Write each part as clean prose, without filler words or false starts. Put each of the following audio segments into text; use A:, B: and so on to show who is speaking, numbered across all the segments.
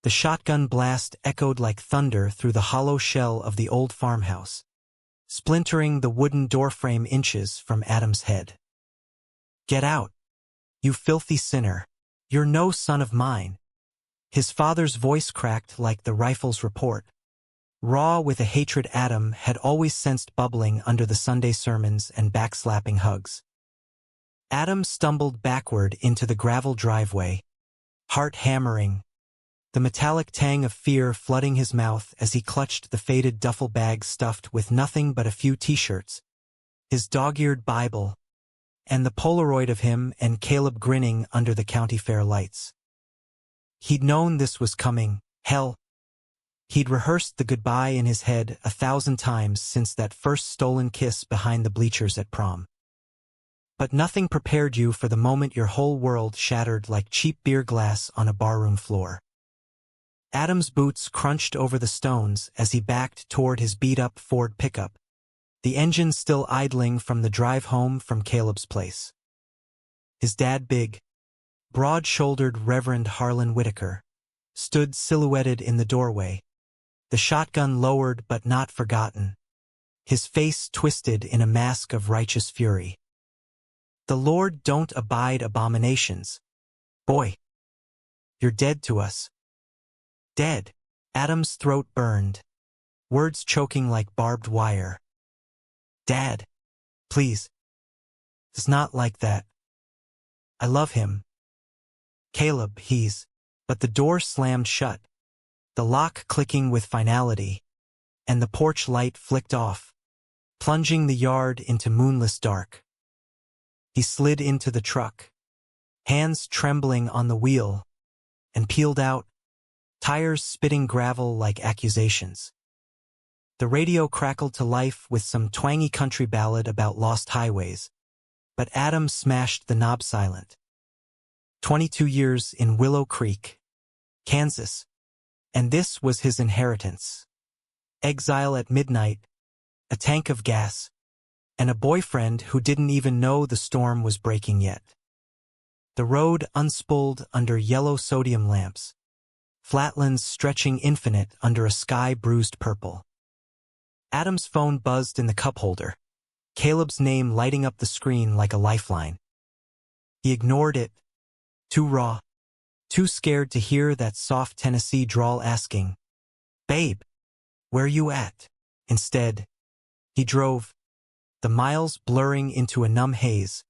A: The shotgun blast echoed like thunder through the hollow shell of the old farmhouse, splintering the wooden doorframe inches from Adam's head. "Get out, you filthy sinner. You're no son of mine." His father's voice cracked like the rifle's report, raw with a hatred Adam had always sensed bubbling under the Sunday sermons and backslapping hugs. Adam stumbled backward into the gravel driveway, heart hammering, the metallic tang of fear flooding his mouth as he clutched the faded duffel bag stuffed with nothing but a few t-shirts, his dog-eared Bible, and the Polaroid of him and Caleb grinning under the county fair lights. He'd known this was coming, hell. He'd rehearsed the goodbye in his head 1,000 times since that first stolen kiss behind the bleachers at prom. But nothing prepared you for the moment your whole world shattered like cheap beer glass on a barroom floor. Adam's boots crunched over the stones as he backed toward his beat-up Ford pickup, the engine still idling from the drive home from Caleb's place. His dad, big, broad-shouldered Reverend Harlan Whitaker, stood silhouetted in the doorway, the shotgun lowered but not forgotten, his face twisted in a mask of righteous fury. "The Lord don't abide abominations. Boy, you're dead to us." Dead. Adam's throat burned, words choking like barbed wire. "Dad, please. It's not like that. I love him. Caleb, But the door slammed shut, the lock clicking with finality, and the porch light flicked off, plunging the yard into moonless dark. He slid into the truck, hands trembling on the wheel, and peeled out, tires spitting gravel like accusations. The radio crackled to life with some twangy country ballad about lost highways, but Adam smashed the knob silent. 22 years in Willow Creek, Kansas, and this was his inheritance. Exile at midnight, a tank of gas, and a boyfriend who didn't even know the storm was breaking yet. The road unspooled under yellow sodium lamps, flatlands stretching infinite under a sky bruised purple. Adam's phone buzzed in the cup holder, Caleb's name lighting up the screen like a lifeline. He ignored it, too raw, too scared to hear that soft Tennessee drawl asking, "Babe, where you at?" Instead, he drove, the miles blurring into a numb haze,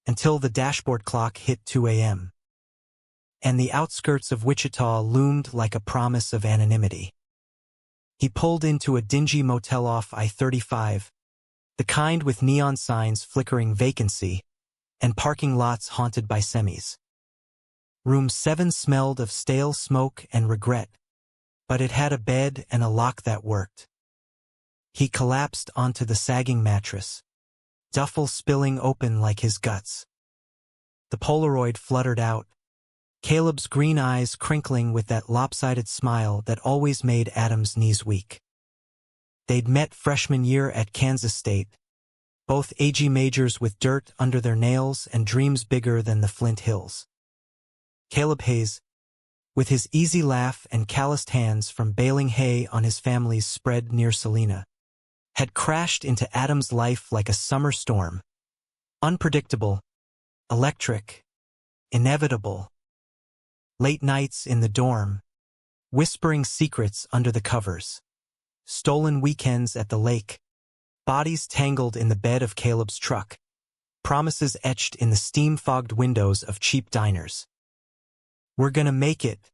A: until the dashboard clock hit 2 a.m. and the outskirts of Wichita loomed like a promise of anonymity. He pulled into a dingy motel off I-35, the kind with neon signs flickering vacancy, and parking lots haunted by semis. Room 7 smelled of stale smoke and regret, but it had a bed and a lock that worked. He collapsed onto the sagging mattress, duffel spilling open like his guts. The Polaroid fluttered out, Caleb's green eyes crinkling with that lopsided smile that always made Adam's knees weak. They'd met freshman year at Kansas State, both AG majors with dirt under their nails and dreams bigger than the Flint Hills. Caleb Hayes, with his easy laugh and calloused hands from baling hay on his family's spread near Salina, had crashed into Adam's life like a summer storm. Unpredictable, electric, inevitable. Late nights in the dorm, whispering secrets under the covers. Stolen weekends at the lake, bodies tangled in the bed of Caleb's truck, promises etched in the steam-fogged windows of cheap diners. "We're gonna make it,"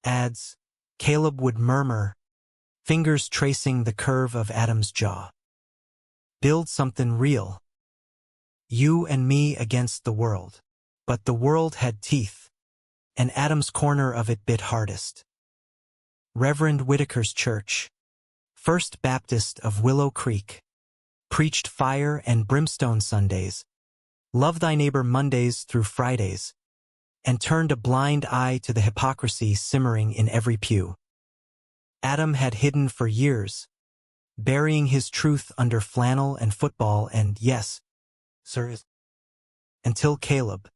A: ads, Caleb would murmur, fingers tracing the curve of Adam's jaw. "Build something real. You and me against the world." But the world had teeth, and Adam's corner of it bit hardest. Reverend Whitaker's church, First Baptist of Willow Creek, preached fire and brimstone Sundays, love thy neighbor Mondays through Fridays, and turned a blind eye to the hypocrisy simmering in every pew. Adam had hidden for years, burying his truth under flannel and football and, yes, sir, until Caleb.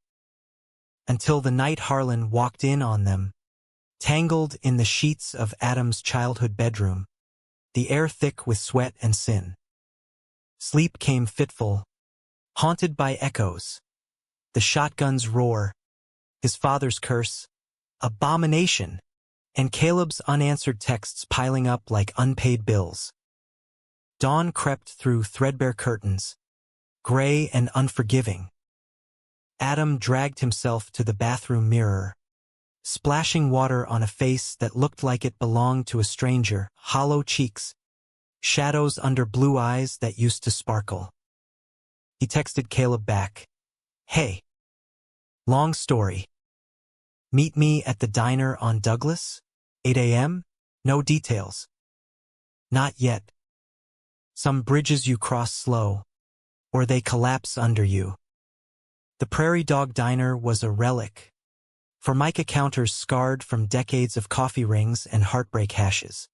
A: Until the night Harlan walked in on them, Tangled in the sheets of Adam's childhood bedroom, the air thick with sweat and sin. Sleep came fitful, haunted by echoes. The shotgun's roar, his father's curse, abomination, and Caleb's unanswered texts piling up like unpaid bills. Dawn crept through threadbare curtains, gray and unforgiving. Adam dragged himself to the bathroom mirror, splashing water on a face that looked like it belonged to a stranger, hollow cheeks, shadows under blue eyes that used to sparkle. He texted Caleb back. Hey. Long story. Meet me at the diner on Douglas? 8 a.m.? No details. Not yet. Some bridges you cross slow, or they collapse under you. The Prairie Dog Diner was a relic, Formica counters scarred from decades of coffee rings and heartbreak hashes.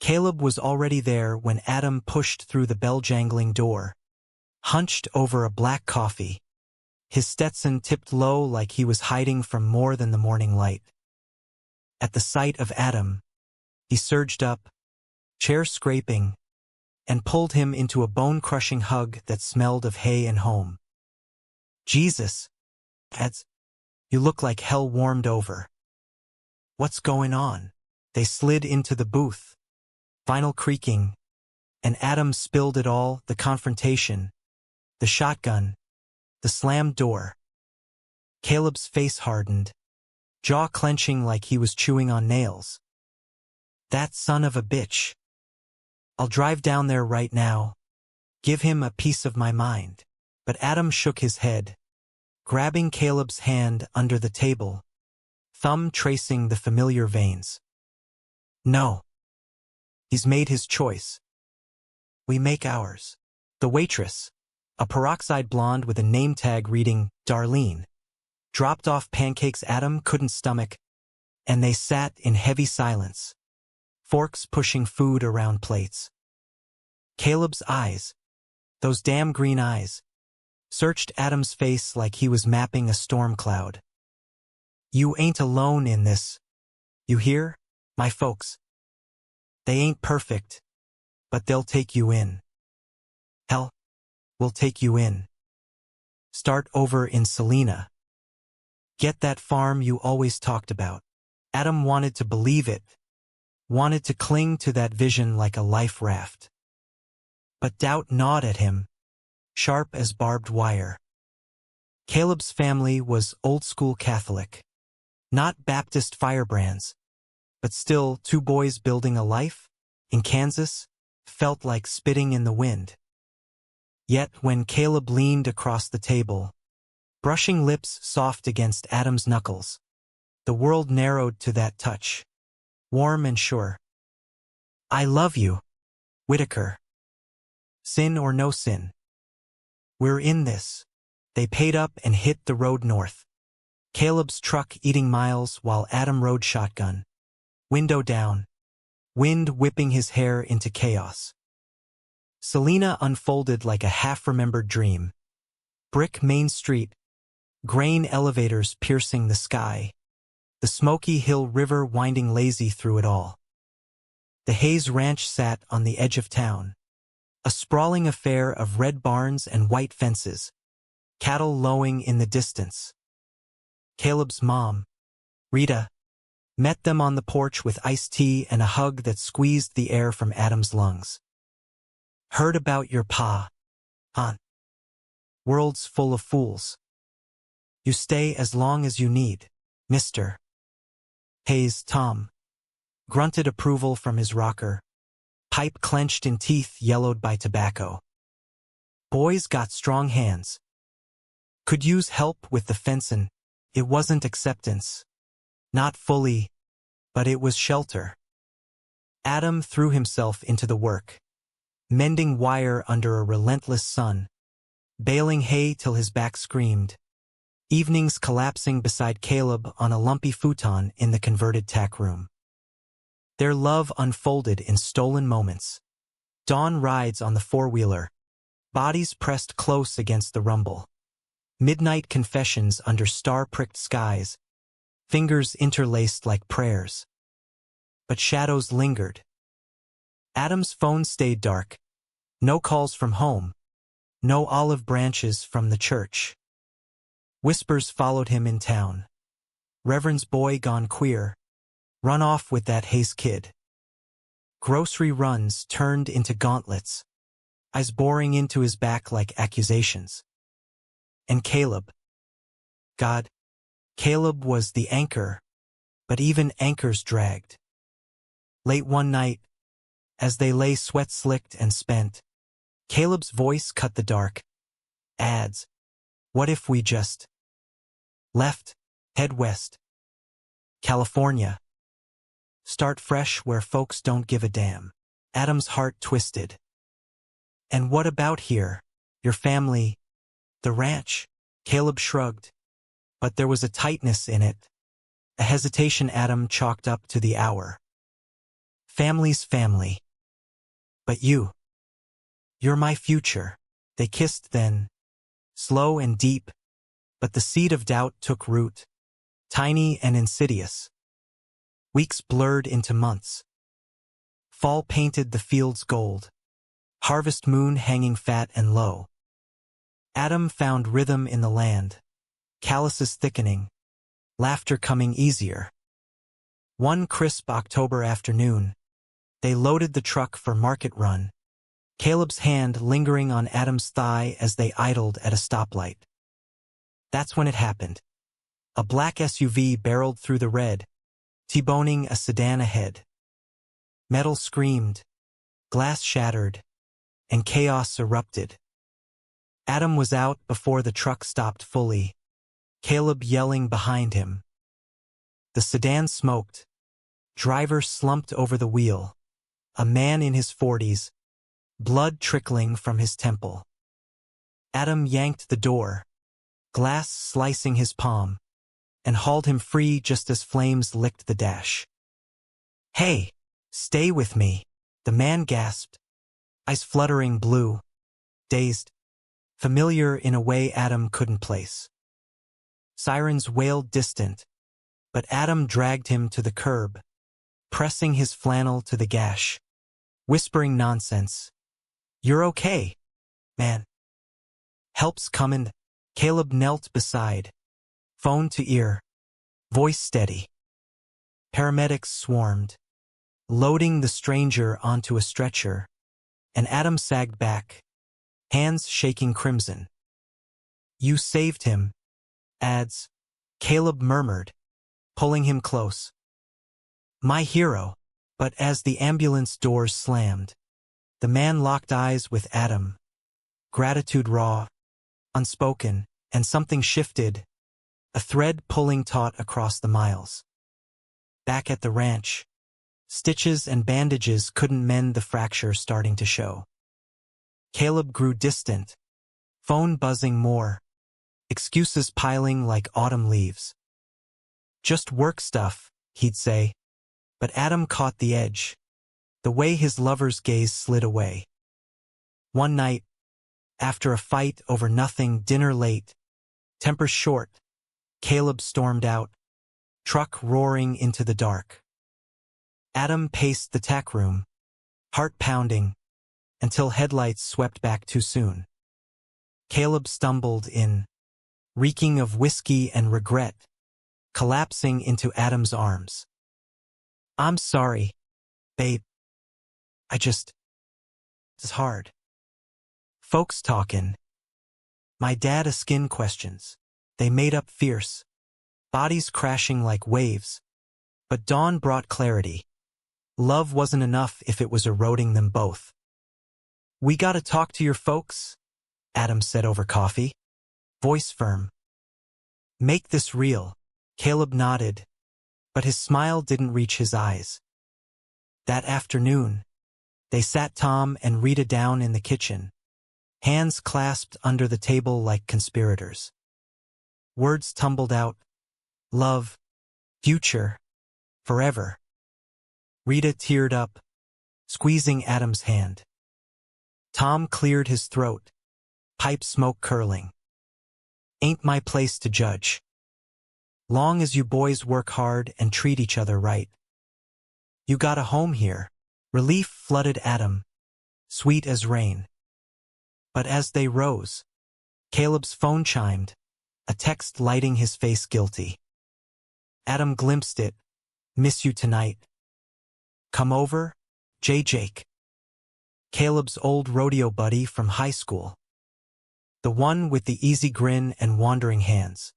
A: Caleb was already there when Adam pushed through the bell-jangling door, hunched over a black coffee, his Stetson tipped low like he was hiding from more than the morning light. At the sight of Adam, he surged up, chair scraping, and pulled him into a bone-crushing hug that smelled of hay and home. Jesus, Ads, you look like hell warmed over. What's going on? They slid into the booth, vinyl creaking, and Adam spilled it all, the confrontation, the shotgun, the slammed door. Caleb's face hardened, jaw clenching like he was chewing on nails. That son of a bitch. I'll drive down there right now. Give him a piece of my mind. But Adam shook his head, grabbing Caleb's hand under the table, thumb tracing the familiar veins. No. He's made his choice. We make ours. The waitress, a peroxide blonde with a name tag reading Darlene, dropped off pancakes Adam couldn't stomach, and they sat in heavy silence, forks pushing food around plates. Caleb's eyes, those damn green eyes, searched Adam's face like he was mapping a storm cloud. You ain't alone in this. You hear, my folks? They ain't perfect, but they'll take you in. Hell, we'll take you in. Start over in Selena. Get that farm you always talked about. Adam wanted to believe it, wanted to cling to that vision like a life raft. But doubt gnawed at him, sharp as barbed wire. Caleb's family was old-school Catholic, not Baptist firebrands, but still 2 boys building a life, in Kansas, felt like spitting in the wind. Yet when Caleb leaned across the table, brushing lips soft against Adam's knuckles, the world narrowed to that touch, warm and sure. I love you, Whitaker. Sin or no sin. We're in this. They paid up and hit the road north. Caleb's truck eating miles while Adam rode shotgun. Window down. Wind whipping his hair into chaos. Selena unfolded like a half-remembered dream. Brick Main Street. Grain elevators piercing the sky. The Smoky Hill River winding lazy through it all. The Hayes Ranch sat on the edge of town. A sprawling affair of red barns and white fences, cattle lowing in the distance. Caleb's mom, Rita, met them on the porch with iced tea and a hug that squeezed the air from Adam's lungs. Heard about your pa, huh? World's full of fools. You stay as long as you need, mister. Hayes, Tom, grunted approval from his rocker, pipe clenched in teeth yellowed by tobacco. Boys got strong hands. Could use help with the fencin'. It wasn't acceptance. Not fully, but it was shelter. Adam threw himself into the work, mending wire under a relentless sun, baling hay till his back screamed, evenings collapsing beside Caleb on a lumpy futon in the converted tack room. Their love unfolded in stolen moments. Dawn rides on the four-wheeler, bodies pressed close against the rumble. Midnight confessions under star-pricked skies, fingers interlaced like prayers. But shadows lingered. Adam's phone stayed dark. No calls from home. No olive branches from the church. Whispers followed him in town. Reverend's boy gone queer. Run off with that Hayes kid. Grocery runs turned into gauntlets, eyes boring into his back like accusations. And Caleb. God, Caleb was the anchor, but even anchors dragged. Late one night, as they lay sweat-slicked and spent, Caleb's voice cut the dark. Adds, what if we just left, head west? California. Start fresh where folks don't give a damn. Adam's heart twisted. And what about here? Your family? The ranch? Caleb shrugged. But there was a tightness in it. A hesitation Adam chalked up to the hour. Family's family. But you. You're my future. They kissed then. Slow and deep. But the seed of doubt took root. Tiny and insidious. Weeks blurred into months. Fall painted the fields gold. Harvest moon hanging fat and low. Adam found rhythm in the land. Calluses thickening. Laughter coming easier. One crisp October afternoon, they loaded the truck for market run. Caleb's hand lingering on Adam's thigh as they idled at a stoplight. That's when it happened. A black SUV barreled through the red, T-boning a sedan ahead. Metal screamed, glass shattered, and chaos erupted. Adam was out before the truck stopped fully, Caleb yelling behind him. The sedan smoked. Driver slumped over the wheel. A man in his 40s, blood trickling from his temple. Adam yanked the door, glass slicing his palm, and hauled him free just as flames licked the dash. Hey, stay with me, the man gasped, eyes fluttering blue, dazed, familiar in a way Adam couldn't place. Sirens wailed distant, but Adam dragged him to the curb, pressing his flannel to the gash, whispering nonsense. You're okay, man. Help's comin'. Caleb knelt beside, phone to ear, voice steady. Paramedics swarmed, loading the stranger onto a stretcher, and Adam sagged back, hands shaking crimson. You saved him, Ads, Caleb murmured, pulling him close. My hero. But as the ambulance doors slammed, the man locked eyes with Adam. Gratitude raw, unspoken, and something shifted, a thread pulling taut across the miles. Back at the ranch, stitches and bandages couldn't mend the fracture starting to show. Caleb grew distant, phone buzzing more, excuses piling like autumn leaves. Just work stuff, he'd say. But Adam caught the edge, the way his lover's gaze slid away. One night, after a fight over nothing, dinner late, temper short, Caleb stormed out, truck roaring into the dark. Adam paced the tack room, heart pounding, until headlights swept back too soon. Caleb stumbled in, reeking of whiskey and regret, collapsing into Adam's arms. I'm sorry, babe. It's hard. Folks talkin'. My dad a-skin questions. They made up fierce, bodies crashing like waves. But dawn brought clarity. Love wasn't enough if it was eroding them both. We gotta talk to your folks, Adam said over coffee, voice firm. Make this real, Caleb nodded, but his smile didn't reach his eyes. That afternoon, they sat Tom and Rita down in the kitchen, hands clasped under the table like conspirators. Words tumbled out. Love, future, forever. Rita teared up, squeezing Adam's hand. Tom cleared his throat, pipe smoke curling. Ain't my place to judge. Long as you boys work hard and treat each other right. You got a home here. Relief flooded Adam, sweet as rain. But as they rose, Caleb's phone chimed, a text lighting his face guilty. Adam glimpsed it. Miss you tonight. Come over, Jake. Caleb's old rodeo buddy from high school. The one with the easy grin and wandering hands.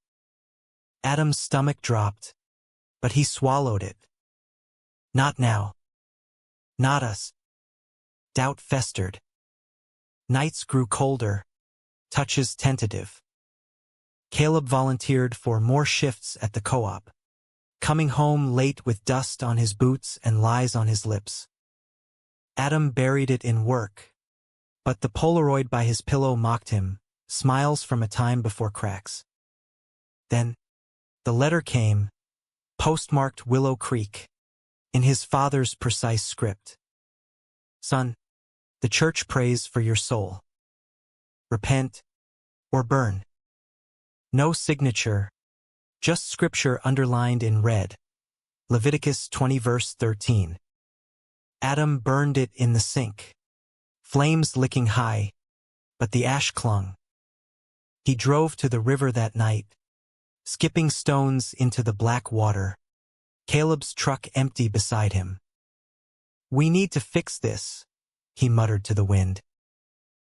A: Adam's stomach dropped, but he swallowed it. Not now. Not us. Doubt festered. Nights grew colder, touches tentative. Caleb volunteered for more shifts at the co-op, coming home late with dust on his boots and lies on his lips. Adam buried it in work, but the Polaroid by his pillow mocked him, smiles from a time before cracks. Then, the letter came, postmarked Willow Creek, in his father's precise script. Son, the church prays for your soul. Repent or burn. No signature, just scripture underlined in red. Leviticus 20 verse 13. Adam burned it in the sink, flames licking high, but the ash clung. He drove to the river that night, skipping stones into the black water, Caleb's truck empty beside him. We need to fix this, he muttered to the wind.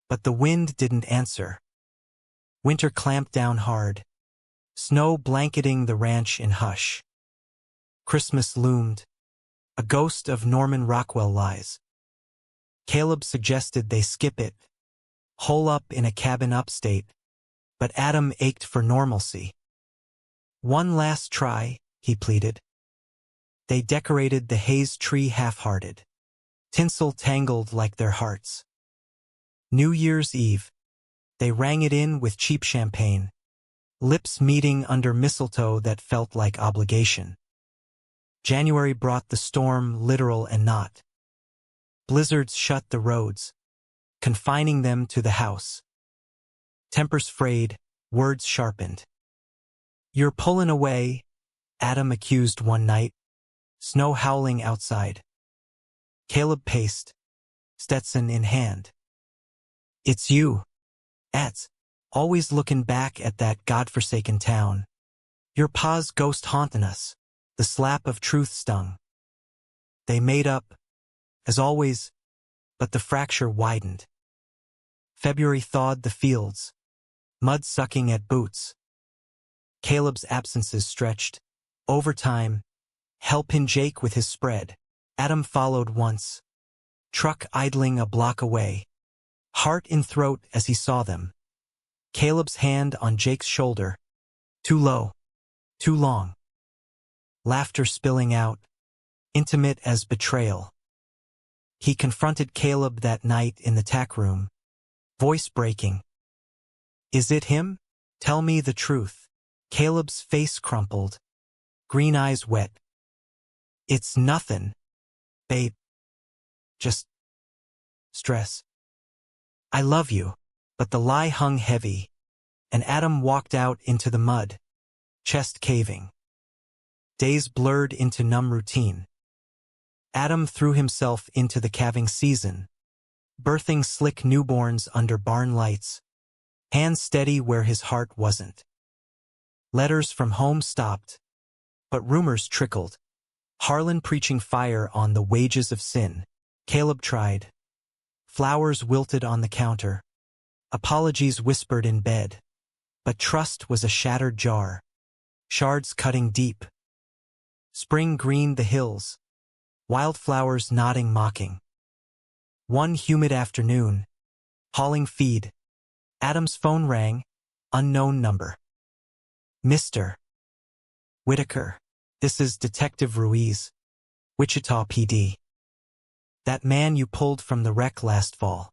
A: But the wind didn't answer. Winter clamped down hard, snow blanketing the ranch in hush. Christmas loomed, a ghost of Norman Rockwell lies. Caleb suggested they skip it, hole up in a cabin upstate, but Adam ached for normalcy. One last try, he pleaded. They decorated the haze tree half-hearted, tinsel tangled like their hearts. New Year's Eve, they rang it in with cheap champagne, lips meeting under mistletoe that felt like obligation. January brought the storm literal and not. Blizzards shut the roads, confining them to the house. Tempers frayed, words sharpened. You're pulling away, Adam accused one night, snow howling outside. Caleb paced, Stetson in hand. It's you, Ats, always looking back at that godforsaken town. Your pa's ghost haunting us, the slap of truth stung. They made up, as always, but the fracture widened. February thawed the fields, mud sucking at boots. Caleb's absences stretched. Overtime, helping Jake with his spread. Adam followed once, truck idling a block away, heart in throat as he saw them. Caleb's hand on Jake's shoulder. Too low, too long. Laughter spilling out, intimate as betrayal. He confronted Caleb that night in the tack room, voice breaking. Is it him? Tell me the truth. Caleb's face crumpled, green eyes wet. It's nothing, babe. Just stress. I love you, but the lie hung heavy, and Adam walked out into the mud, chest caving. Days blurred into numb routine. Adam threw himself into the calving season, birthing slick newborns under barn lights, hands steady where his heart wasn't. Letters from home stopped, but rumors trickled. Harlan preaching fire on the wages of sin. Caleb tried. Flowers wilted on the counter. Apologies whispered in bed. But trust was a shattered jar, shards cutting deep. Spring greened the hills, wildflowers nodding mocking. One humid afternoon, hauling feed, Adam's phone rang, unknown number. Mr. Whitaker, this is Detective Ruiz, Wichita PD. That man you pulled from the wreck last fall.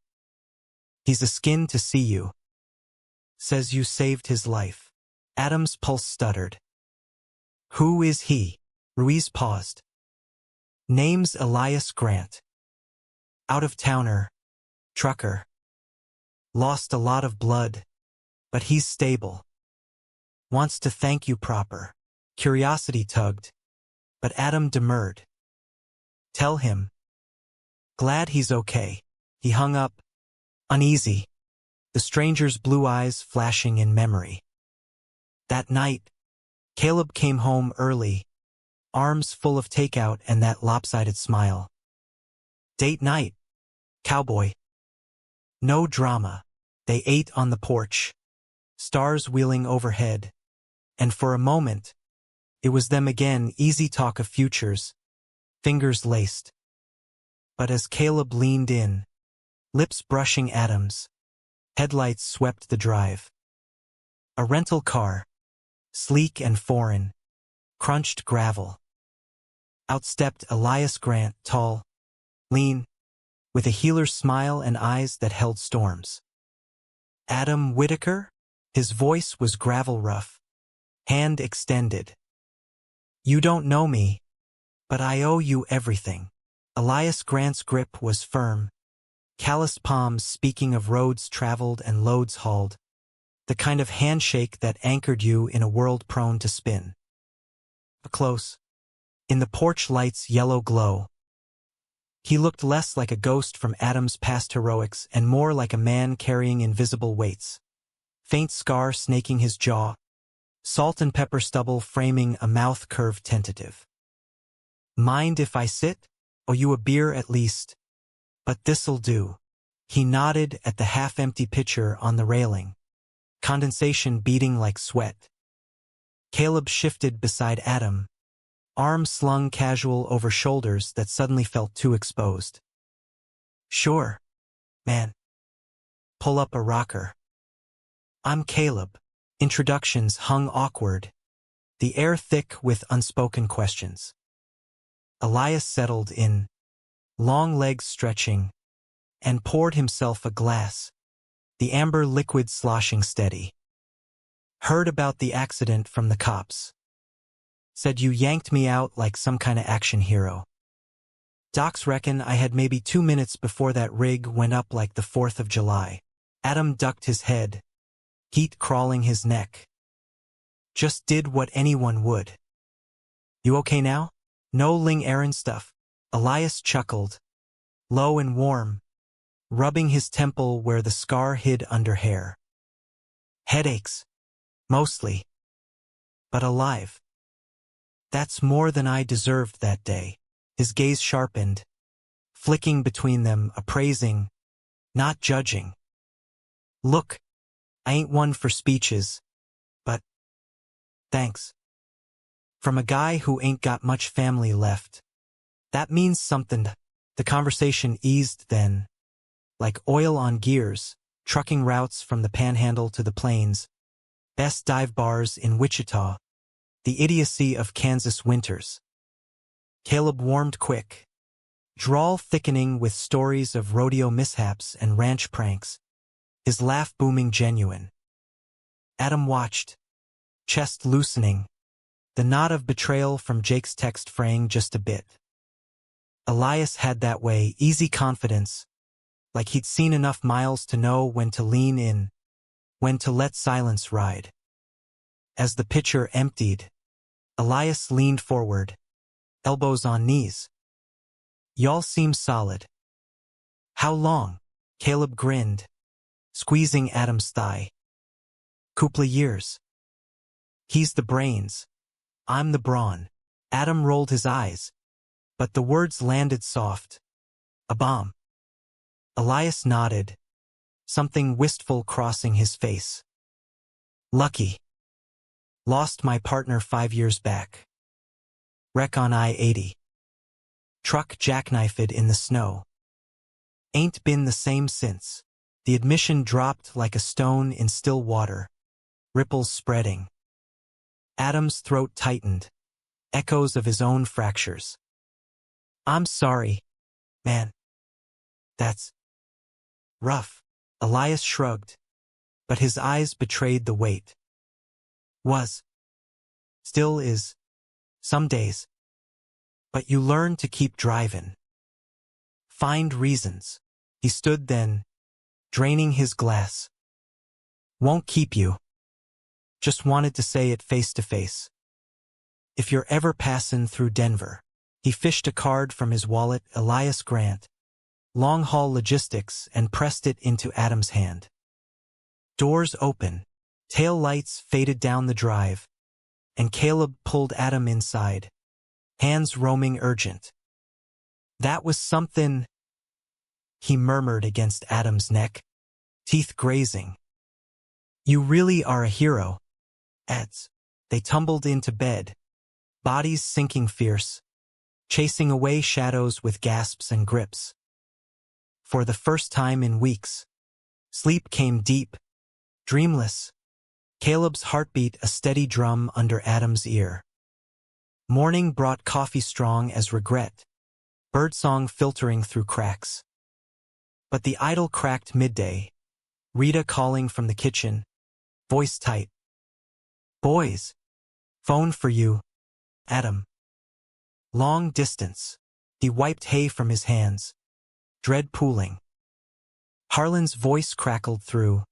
A: He's a skin to see you. Says you saved his life. Adam's pulse stuttered. Who is he? Ruiz paused. Name's Elias Grant. Out-of-towner, trucker. Lost a lot of blood, but he's stable. Wants to thank you proper. Curiosity tugged, but Adam demurred. Tell him. Glad he's okay. He hung up, uneasy, the stranger's blue eyes flashing in memory. That night, Caleb came home early, arms full of takeout and that lopsided smile. Date night, cowboy. No drama. They ate on the porch, stars wheeling overhead, and for a moment, it was them again, easy talk of futures, fingers laced. But as Caleb leaned in, lips brushing Adam's, headlights swept the drive. A rental car, sleek and foreign, crunched gravel. Outstepped Elias Grant, tall, lean, with a healer's smile and eyes that held storms. Adam Whitaker? His voice was gravel rough, hand extended. You don't know me, but I owe you everything. Elias Grant's grip was firm, calloused palms speaking of roads traveled and loads hauled, the kind of handshake that anchored you in a world prone to spin. Close, in the porch light's yellow glow, he looked less like a ghost from Adam's past heroics and more like a man carrying invisible weights. Faint scar snaking his jaw, salt and pepper stubble framing a mouth curve tentative. Mind if I sit? Owe you a beer at least. But this'll do. He nodded at the half-empty pitcher on the railing, condensation beating like sweat. Caleb shifted beside Adam, arms slung casual over shoulders that suddenly felt too exposed. Sure, man. Pull up a rocker. I'm Caleb. Introductions hung awkward, the air thick with unspoken questions. Elias settled in, long legs stretching, and poured himself a glass, the amber liquid sloshing steady. Heard about the accident from the cops. Said you yanked me out like some kind of action hero. Docs reckon I had maybe 2 minutes before that rig went up like the 4th of July. Adam ducked his head, heat crawling his neck. Just did what anyone would. You okay now? No ling errand stuff. Elias chuckled, low and warm, rubbing his temple where the scar hid under hair. Headaches. Mostly. But alive. That's more than I deserved that day. His gaze sharpened, flicking between them, appraising, not judging. Look, I ain't one for speeches, but thanks. From a guy who ain't got much family left. That means something. The conversation eased then, like oil on gears, trucking routes from the Panhandle to the Plains, best dive bars in Wichita, the idiocy of Kansas winters. Caleb warmed quick, drawl thickening with stories of rodeo mishaps and ranch pranks, his laugh booming genuine. Adam watched, chest loosening, the nod of betrayal from Jake's text fraying just a bit. Elias had that way, easy confidence, like he'd seen enough miles to know when to lean in, when to let silence ride. As the pitcher emptied, Elias leaned forward, elbows on knees. Y'all seem solid. How long? Caleb grinned, squeezing Adam's thigh. Couple years. He's the brains. I'm the brawn. Adam rolled his eyes, but the words landed soft. A bomb. Elias nodded, something wistful crossing his face. Lucky. Lost my partner 5 years back. Wreck on I-80. Truck jackknifed in the snow. Ain't been the same since. The admission dropped like a stone in still water, ripples spreading. Adam's throat tightened, echoes of his own fractures. I'm sorry, man. That's rough. Elias shrugged, but his eyes betrayed the weight. Was. Still is. Some days. But you learn to keep driving. Find reasons. He stood then, draining his glass. Won't keep you. Just wanted to say it face to face. If you're ever passin' through Denver. He fished a card from his wallet, Elias Grant, long-haul logistics, and pressed it into Adam's hand. Doors open, tail lights faded down the drive, and Caleb pulled Adam inside, hands roaming urgent. That was something, he murmured against Adam's neck, teeth grazing. You really are a hero. As they tumbled into bed, bodies sinking fierce, chasing away shadows with gasps and grips. For the first time in weeks, sleep came deep, dreamless, Caleb's heartbeat a steady drum under Adam's ear. Morning brought coffee strong as regret, birdsong filtering through cracks. But the idol cracked midday, Rita calling from the kitchen, voice tight. Boys, phone for you, Adam. Long distance. He wiped hay from his hands, dread pooling. Harlan's voice crackled through,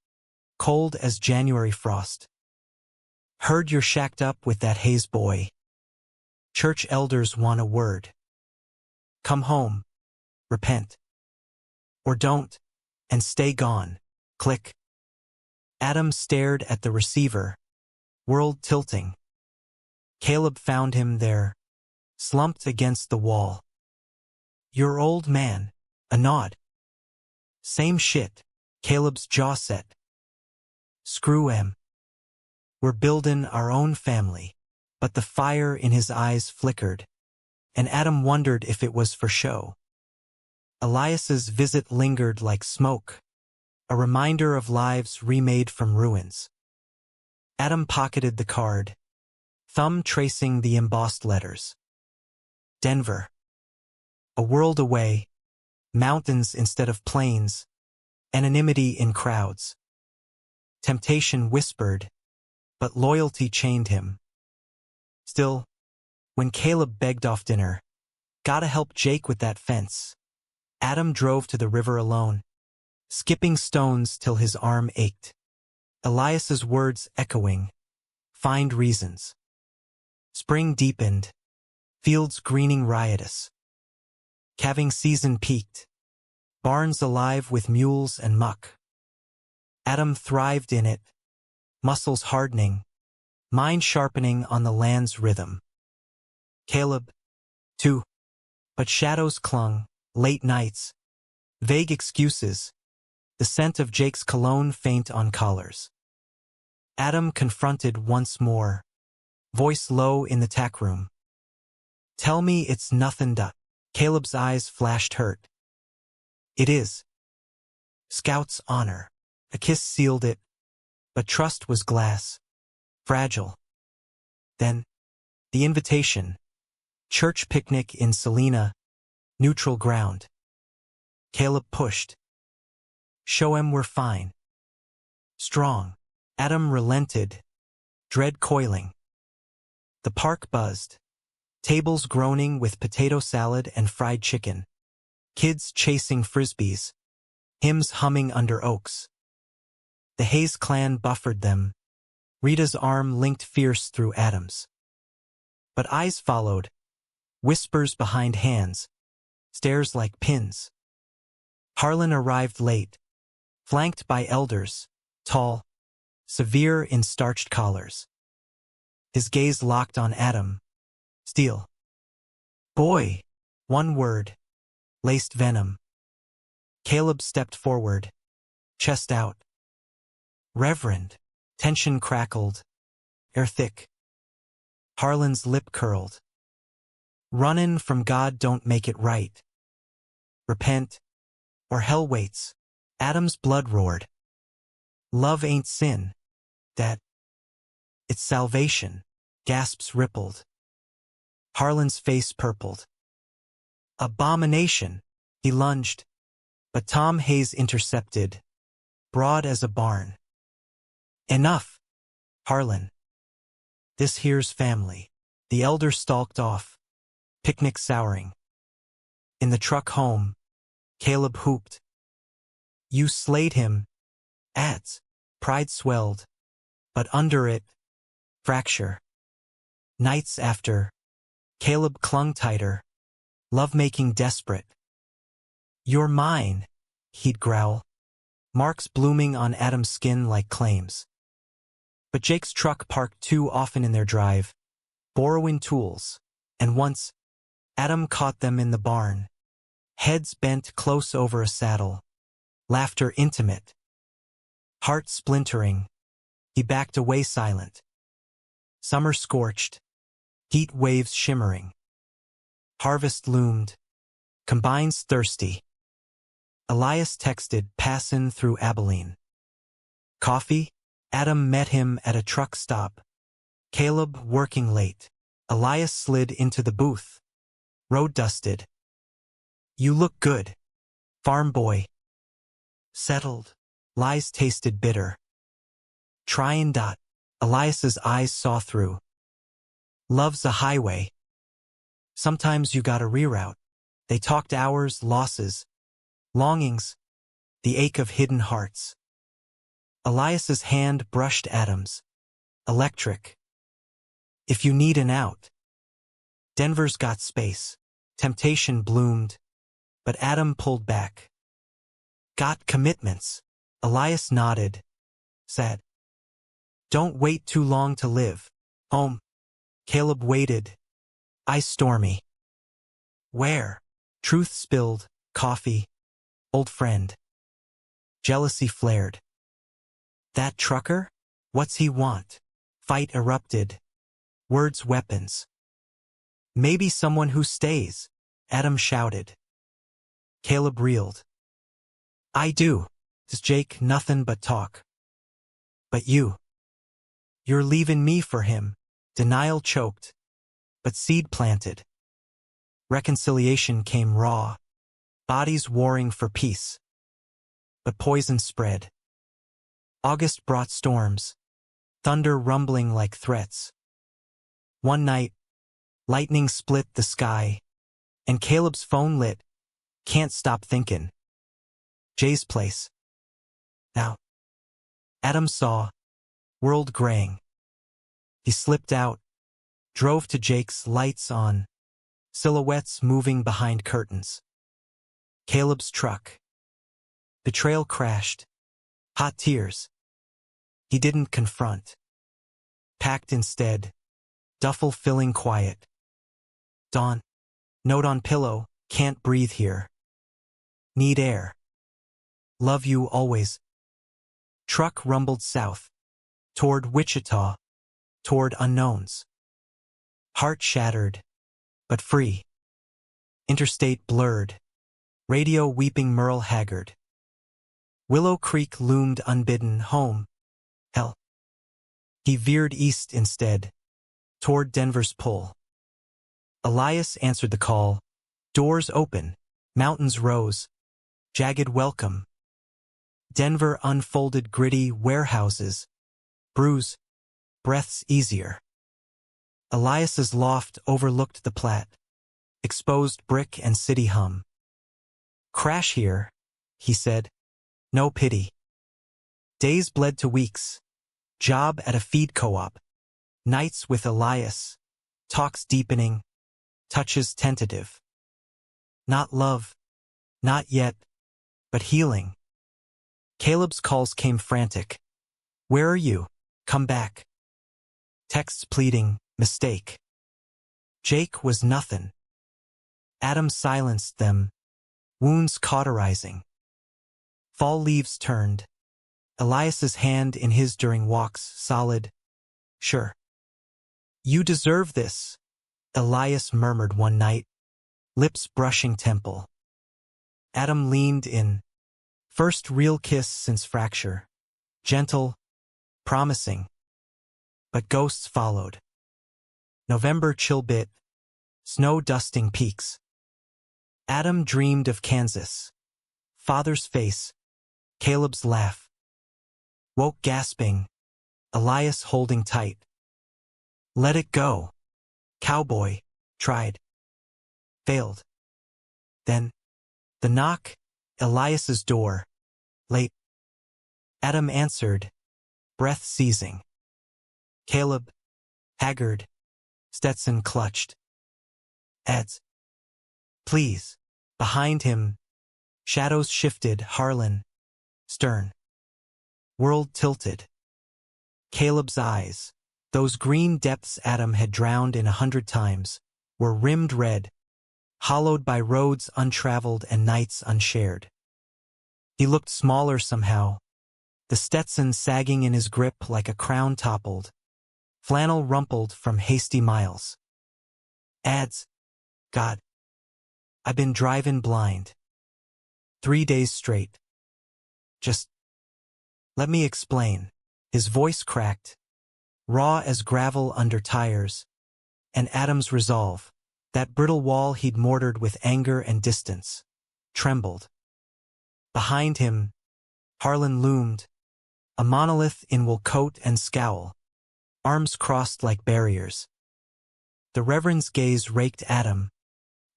A: cold as January frost. Heard you're shacked up with that Hayes boy. Church elders want a word. Come home, repent. Or don't, and stay gone. Click. Adam stared at the receiver, world tilting. Caleb found him there, slumped against the wall. Your old man, a nod. Same shit, Caleb's jaw set. Screw him. We're buildin' our own family. But the fire in his eyes flickered, and Adam wondered if it was for show. Elias's visit lingered like smoke, a reminder of lives remade from ruins. Adam pocketed the card, thumb tracing the embossed letters. Denver. A world away, mountains instead of plains, anonymity in crowds. Temptation whispered, but loyalty chained him. Still, when Caleb begged off dinner, gotta help Jake with that fence, Adam drove to the river alone, skipping stones till his arm ached. Elias's words echoing, find reasons. Spring deepened, fields greening riotous. Calving season peaked, barns alive with mules and muck. Adam thrived in it, muscles hardening, mind sharpening on the land's rhythm. Caleb, too, but shadows clung, late nights, vague excuses, the scent of Jake's cologne faint on collars. Adam confronted once more, voice low in the tack room. Tell me it's nothin' da. Caleb's eyes flashed hurt. It is. Scout's honor. A kiss sealed it, but trust was glass. Fragile. Then, the invitation. Church picnic in Salina, neutral ground. Caleb pushed. Show 'em we're fine. Strong. Adam relented, dread coiling. The park buzzed. Tables groaning with potato salad and fried chicken. Kids chasing frisbees. Hymns humming under oaks. The Hayes clan buffered them. Rita's arm linked fierce through Adam's. But eyes followed, whispers behind hands, stares like pins. Harlan arrived late, flanked by elders, tall, severe in starched collars. His gaze locked on Adam. Steel. Boy, one word, laced venom. Caleb stepped forward, chest out. Reverend. Tension crackled, air thick. Harlan's lip curled. Runnin' from God don't make it right. Repent, or hell waits. Adam's blood roared. Love ain't sin. That. It's salvation. Gasps rippled. Harlan's face purpled. Abomination. He lunged, but Tom Hayes intercepted, broad as a barn. Enough, Harlan. This here's family. The elder stalked off, picnic souring. In the truck home, Caleb whooped. You slayed him. Ads. Pride swelled, but under it, fracture. Nights after, Caleb clung tighter, lovemaking desperate. "You're mine," he'd growl, marks blooming on Adam's skin like claims. But Jake's truck parked too often in their drive, borrowing tools, and once, Adam caught them in the barn, heads bent close over a saddle, laughter intimate. Heart splintering, he backed away silent. Summer scorched, heat waves shimmering. Harvest loomed, combines thirsty. Elias texted, passin' through Abilene. Coffee? Adam met him at a truck stop. Caleb working late. Elias slid into the booth. Road dusted. "You look good, farm boy." Settled. Lies tasted bitter. Tryin'. Elias's eyes saw through. "Love's a highway. Sometimes you gotta reroute." They talked hours, losses, longings, the ache of hidden hearts. Elias's hand brushed Adam's. Electric. "If you need an out." Denver's got space. Temptation bloomed, but Adam pulled back. "Got commitments." Elias nodded, said, "Don't wait too long to live." "Home." Caleb waited. "Ice stormy." "Where?" Truth spilled. "Coffee. Old friend." Jealousy flared. "That trucker? What's he want?" Fight erupted. Words weapons. "Maybe someone who stays," Adam shouted. Caleb reeled. "I do. Does Jake nothin' but talk." "But you're leaving me for him." Denial choked, but seed planted. Reconciliation came raw, bodies warring for peace. But poison spread. August brought storms, thunder rumbling like threats. One night, lightning split the sky, and Caleb's phone lit. Can't stop thinking. Jay's place. Now. Adam saw, world graying. He slipped out, drove to Jake's, lights on, silhouettes moving behind curtains. Caleb's truck. Betrayal crashed. Hot tears. He didn't confront. Packed instead, duffel filling quiet. Dawn. Note on pillow, can't breathe here. Need air. Love you always. Truck rumbled south, toward Wichita, toward unknowns. Heart shattered, but free. Interstate blurred, radio weeping Merle Haggard. Willow Creek loomed unbidden, home. Hell. He veered east instead, toward Denver's pull. Elias answered the call. Doors open, mountains rose. Jagged welcome. Denver unfolded gritty warehouses. Bruise. Breaths easier. Elias's loft overlooked the Platte. Exposed brick and city hum. Crash here, he said. No pity. Days bled to weeks. Job at a feed co-op. Nights with Elias. Talks deepening. Touches tentative. Not love. Not yet. But healing. Caleb's calls came frantic. Where are you? Come back. Texts pleading, mistake. Jake was nothing. Adam silenced them, wounds cauterizing. Fall leaves turned. Elias's hand in his during walks, solid. Sure. You deserve this, Elias murmured one night, lips brushing temple. Adam leaned in. First real kiss since fracture. Gentle, promising. But ghosts followed. November chill bit. Snow dusting peaks. Adam dreamed of Kansas. Father's face. Caleb's laugh. Woke gasping. Elias holding tight. Let it go. Cowboy. Tried. Failed. Then. The knock. Elias's door. Late. Adam answered. Breath seizing. Caleb. Haggard. Stetson clutched. Eds. Please. Behind him, shadows shifted, Harlan. Stern. World tilted. Caleb's eyes, those green depths Adam had drowned in 100 times, were rimmed red, hollowed by roads untraveled and nights unshared. He looked smaller somehow, the Stetson sagging in his grip like a crown toppled, flannel rumpled from hasty miles. Ads. God. I've been driving blind. 3 days straight. Just let me explain. His voice cracked, raw as gravel under tires, and Adam's resolve, that brittle wall he'd mortared with anger and distance, trembled. Behind him, Harlan loomed, a monolith in wool coat and scowl, arms crossed like barriers. The Reverend's gaze raked Adam,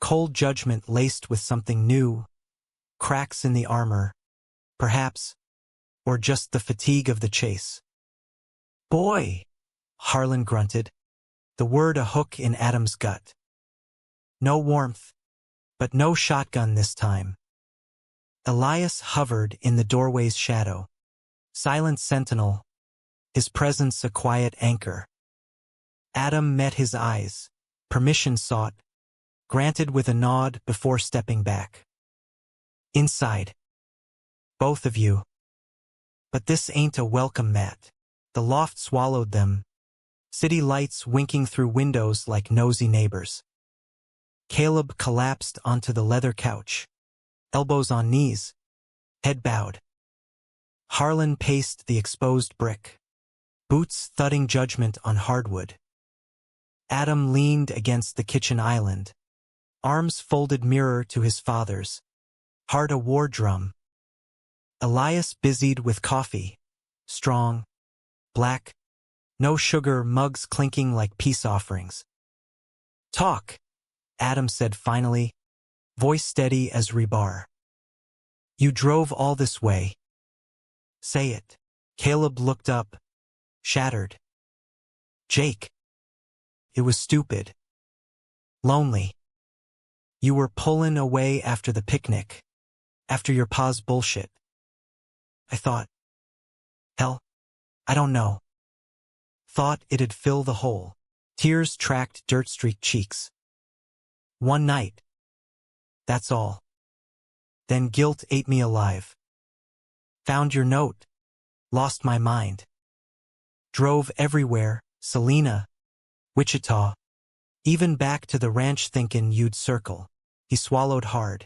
A: cold judgment laced with something new, cracks in the armor, perhaps, or just the fatigue of the chase. Boy, Harlan grunted, the word a hook in Adam's gut. No warmth, but no shotgun this time. Elias hovered in the doorway's shadow, silent sentinel, his presence a quiet anchor. Adam met his eyes, permission sought, granted with a nod before stepping back. Inside. Both of you. But this ain't a welcome mat. The loft swallowed them, city lights winking through windows like nosy neighbors. Caleb collapsed onto the leather couch, elbows on knees, head bowed. Harlan paced the exposed brick, boots thudding judgment on hardwood. Adam leaned against the kitchen island, arms folded mirror to his father's, heart a war drum. Elias busied with coffee, strong, black, no sugar, mugs clinking like peace offerings. Talk, Adam said finally, voice steady as rebar. You drove all this way. Say it. Caleb looked up, shattered. Jake. It was stupid. Lonely. You were pulling away after the picnic, after your pa's bullshit. I thought, hell, I don't know. Thought it'd fill the hole. Tears tracked dirt-streaked cheeks. One night. That's all. Then guilt ate me alive. Found your note. Lost my mind. Drove everywhere, Selena, Wichita, even back to the ranch thinking you'd circle. He swallowed hard.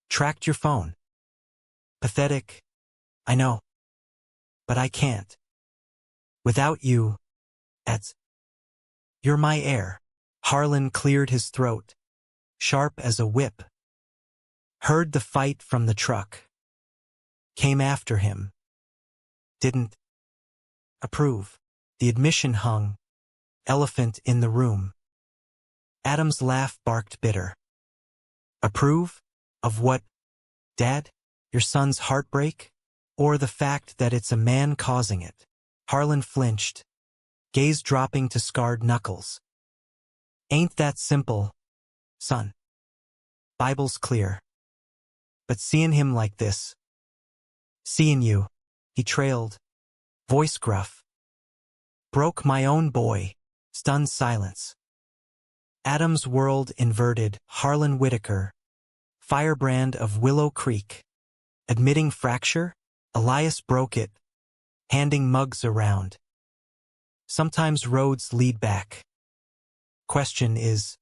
A: Tracked your phone. Pathetic. I know. But I can't. Without you, Eds. You're my heir. Harlan cleared his throat, sharp as a whip. Heard the fight from the truck. Came after him. Didn't approve. The admission hung, elephant in the room. Adam's laugh barked bitter. Approve? Of what, Dad? Your son's heartbreak? Or the fact that it's a man causing it? Harlan flinched, gaze dropping to scarred knuckles. Ain't that simple, son. Bible's clear. But seeing him like this. Seeing you, he trailed, voice gruff. Broke my own boy, stunned silence. Adam's world inverted, Harlan Whitaker, firebrand of Willow Creek. Admitting fracture, Elias broke it, handing mugs around. Sometimes roads lead back. Question is,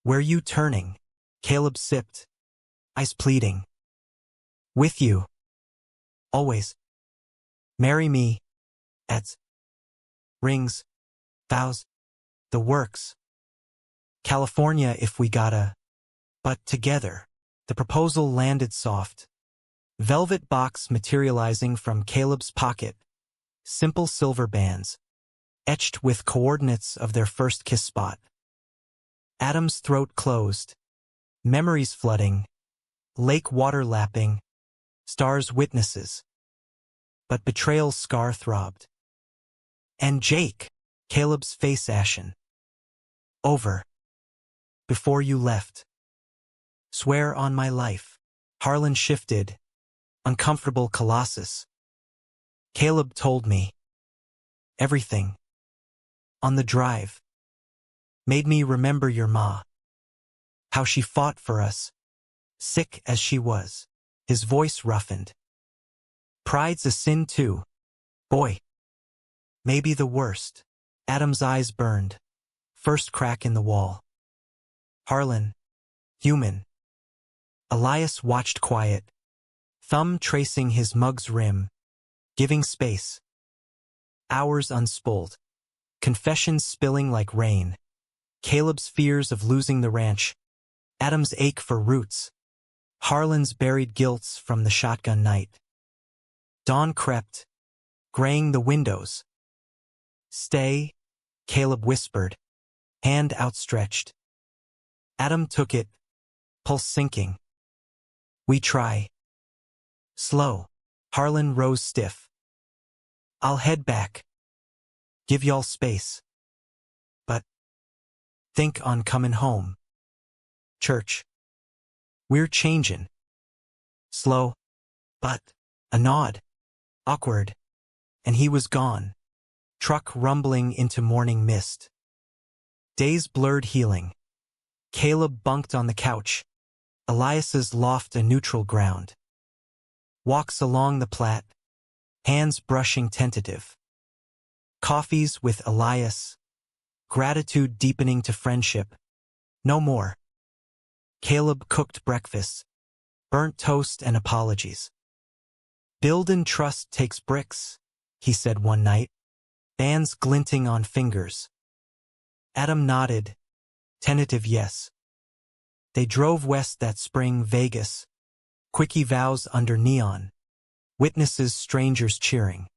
A: where you turning? Caleb sipped, eyes pleading. With you. Always. Marry me. Eds. Rings. Vows. The works. California if we gotta. But together. The proposal landed soft. Velvet box materializing from Caleb's pocket. Simple silver bands. Etched with coordinates of their first kiss spot. Adam's throat closed. Memories flooding. Lake water lapping. Stars witnesses. But betrayal's scar throbbed. And Jake. Caleb's face ashen. Over. Before you left. Swear on my life. Harlan shifted. Uncomfortable colossus. Caleb told me. Everything. On the drive. Made me remember your ma. How she fought for us. Sick as she was. His voice roughened. Pride's a sin too. Boy. Maybe the worst. Adam's eyes burned. First crack in the wall. Harlan. Human. Elias watched quiet. Thumb tracing his mug's rim. Giving space. Hours unspooled. Confessions spilling like rain. Caleb's fears of losing the ranch. Adam's ache for roots. Harlan's buried guilts from the shotgun night. Dawn crept, graying the windows. Stay, Caleb whispered, hand outstretched. Adam took it, pulse sinking. We try. Slow. Harlan rose stiff. I'll head back. Give y'all space. But think on comin' home. Church. We're changin'. Slow. But a nod. Awkward. And he was gone. Truck rumbling into morning mist. Days blurred healing. Caleb bunked on the couch. Elias's loft a neutral ground. Walks along the Platte. Hands brushing tentative. Coffees with Elias. Gratitude deepening to friendship. No more. Caleb cooked breakfast. Burnt toast and apologies. Buildin' trust takes bricks, he said one night. Bands glinting on fingers. Adam nodded. Tentative yes. They drove west that spring, Vegas. Quickie vows under neon. Witnesses, strangers cheering.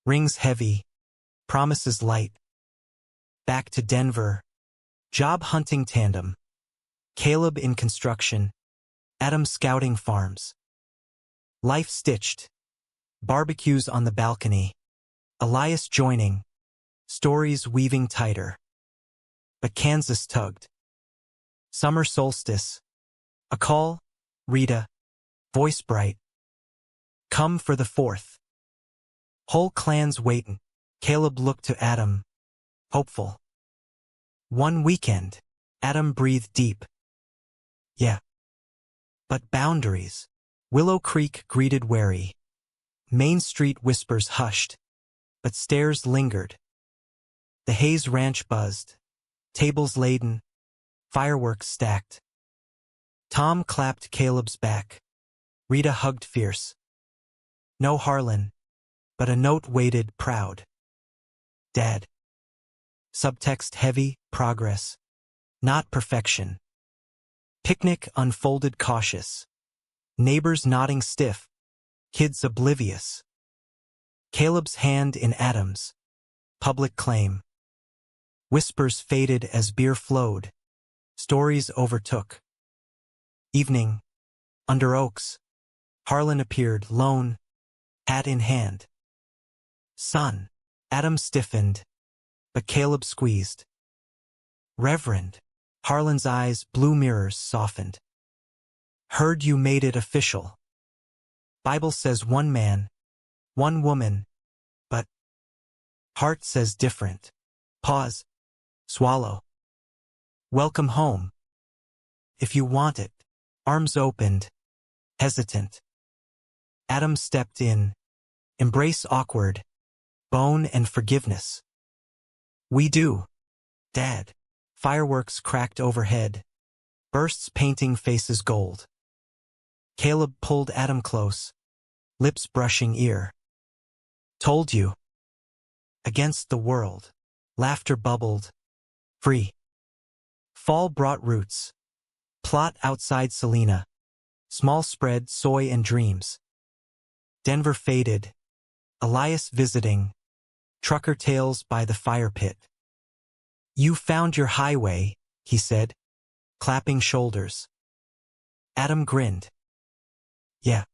A: Rings heavy. Promises light. Back to Denver. Job hunting tandem. Caleb in construction. Adam scouting farms. Life stitched. Barbecues on the balcony. Elias joining. Stories weaving tighter. But Kansas tugged. Summer solstice. A call. Rita. Voice bright. Come for the 4th. Whole clan's waitin'. Caleb looked to Adam. Hopeful. One weekend. Adam breathed deep. Yeah. But boundaries. Willow Creek greeted wary. Main Street whispers hushed. But stares lingered. The Hayes Ranch buzzed. Tables laden. Fireworks stacked. Tom clapped Caleb's back. Rita hugged fierce. No Harlan. But a note waited proud. Dad. Subtext heavy, progress. Not perfection. Picnic unfolded cautious. Neighbors nodding stiff. Kids oblivious. Caleb's hand in Adam's. Public claim. Whispers faded as beer flowed. Stories overtook. Evening. Under oaks. Harlan appeared, lone. Hat in hand. Son. Adam stiffened. But Caleb squeezed. Reverend. Harlan's eyes, blue mirrors, softened. Heard you made it official. Bible says one man, one woman, but heart says different. Pause. Swallow. Welcome home. If you want it. Arms opened. Hesitant. Adam stepped in. Embrace awkward. Bone and forgiveness. We do. Dad. Fireworks cracked overhead. Bursts painting faces gold. Caleb pulled Adam close. Lips brushing ear. Told you. Against the world. Laughter bubbled. Free. Fall brought roots. Plot outside Selena. Small spread, soy and dreams. Denver faded. Elias visiting. Trucker tales by the fire pit. You found your highway, he said, clapping shoulders. Adam grinned. Yeah.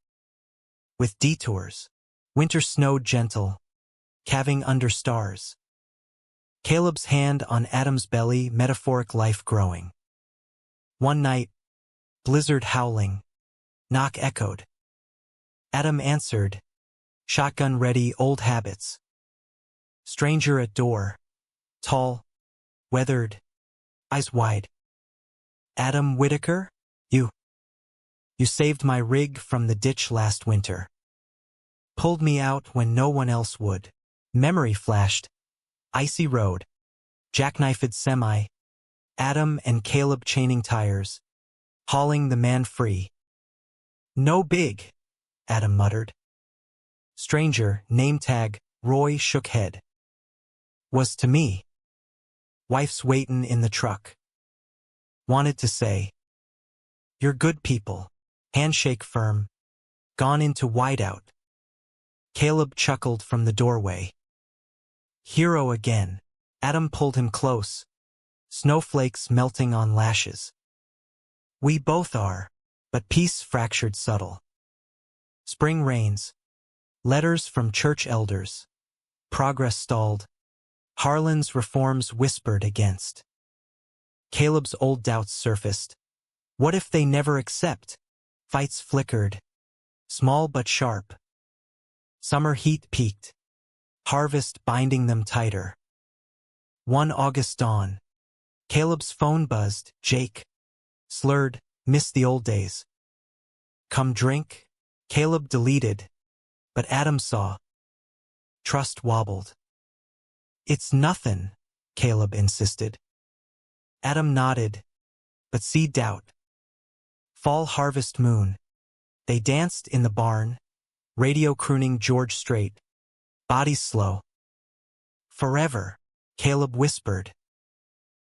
A: With detours. Winter snowed gentle. Calving under stars. Caleb's hand on Adam's belly, metaphoric life growing. One night, blizzard howling, knock echoed. Adam answered, shotgun ready, old habits. Stranger at door, tall, weathered, eyes wide. Adam Whitaker, you saved my rig from the ditch last winter. Pulled me out when no one else would. Memory flashed. Icy road. Jackknifed semi. Adam and Caleb chaining tires. Hauling the man free. No big, Adam muttered. Stranger, name tag, Roy shook head. Was to me. Wife's waitin' in the truck. Wanted to say. You're good people. Handshake firm. Gone into wideout. Caleb chuckled from the doorway. Hero again. Adam pulled him close. Snowflakes melting on lashes. We both are, but peace fractured subtle. Spring rains. Letters from church elders. Progress stalled. Harlan's reforms whispered against. Caleb's old doubts surfaced. What if they never accept? Fights flickered. Small but sharp. Summer heat peaked. Harvest binding them tighter. One August dawn. Caleb's phone buzzed. Jake. Slurred. Missed the old days. Come drink? Caleb deleted. But Adam saw. Trust wobbled. It's nothin', Caleb insisted. Adam nodded, but see doubt. Fall harvest moon. They danced in the barn, radio crooning George Strait, bodies slow. Forever, Caleb whispered.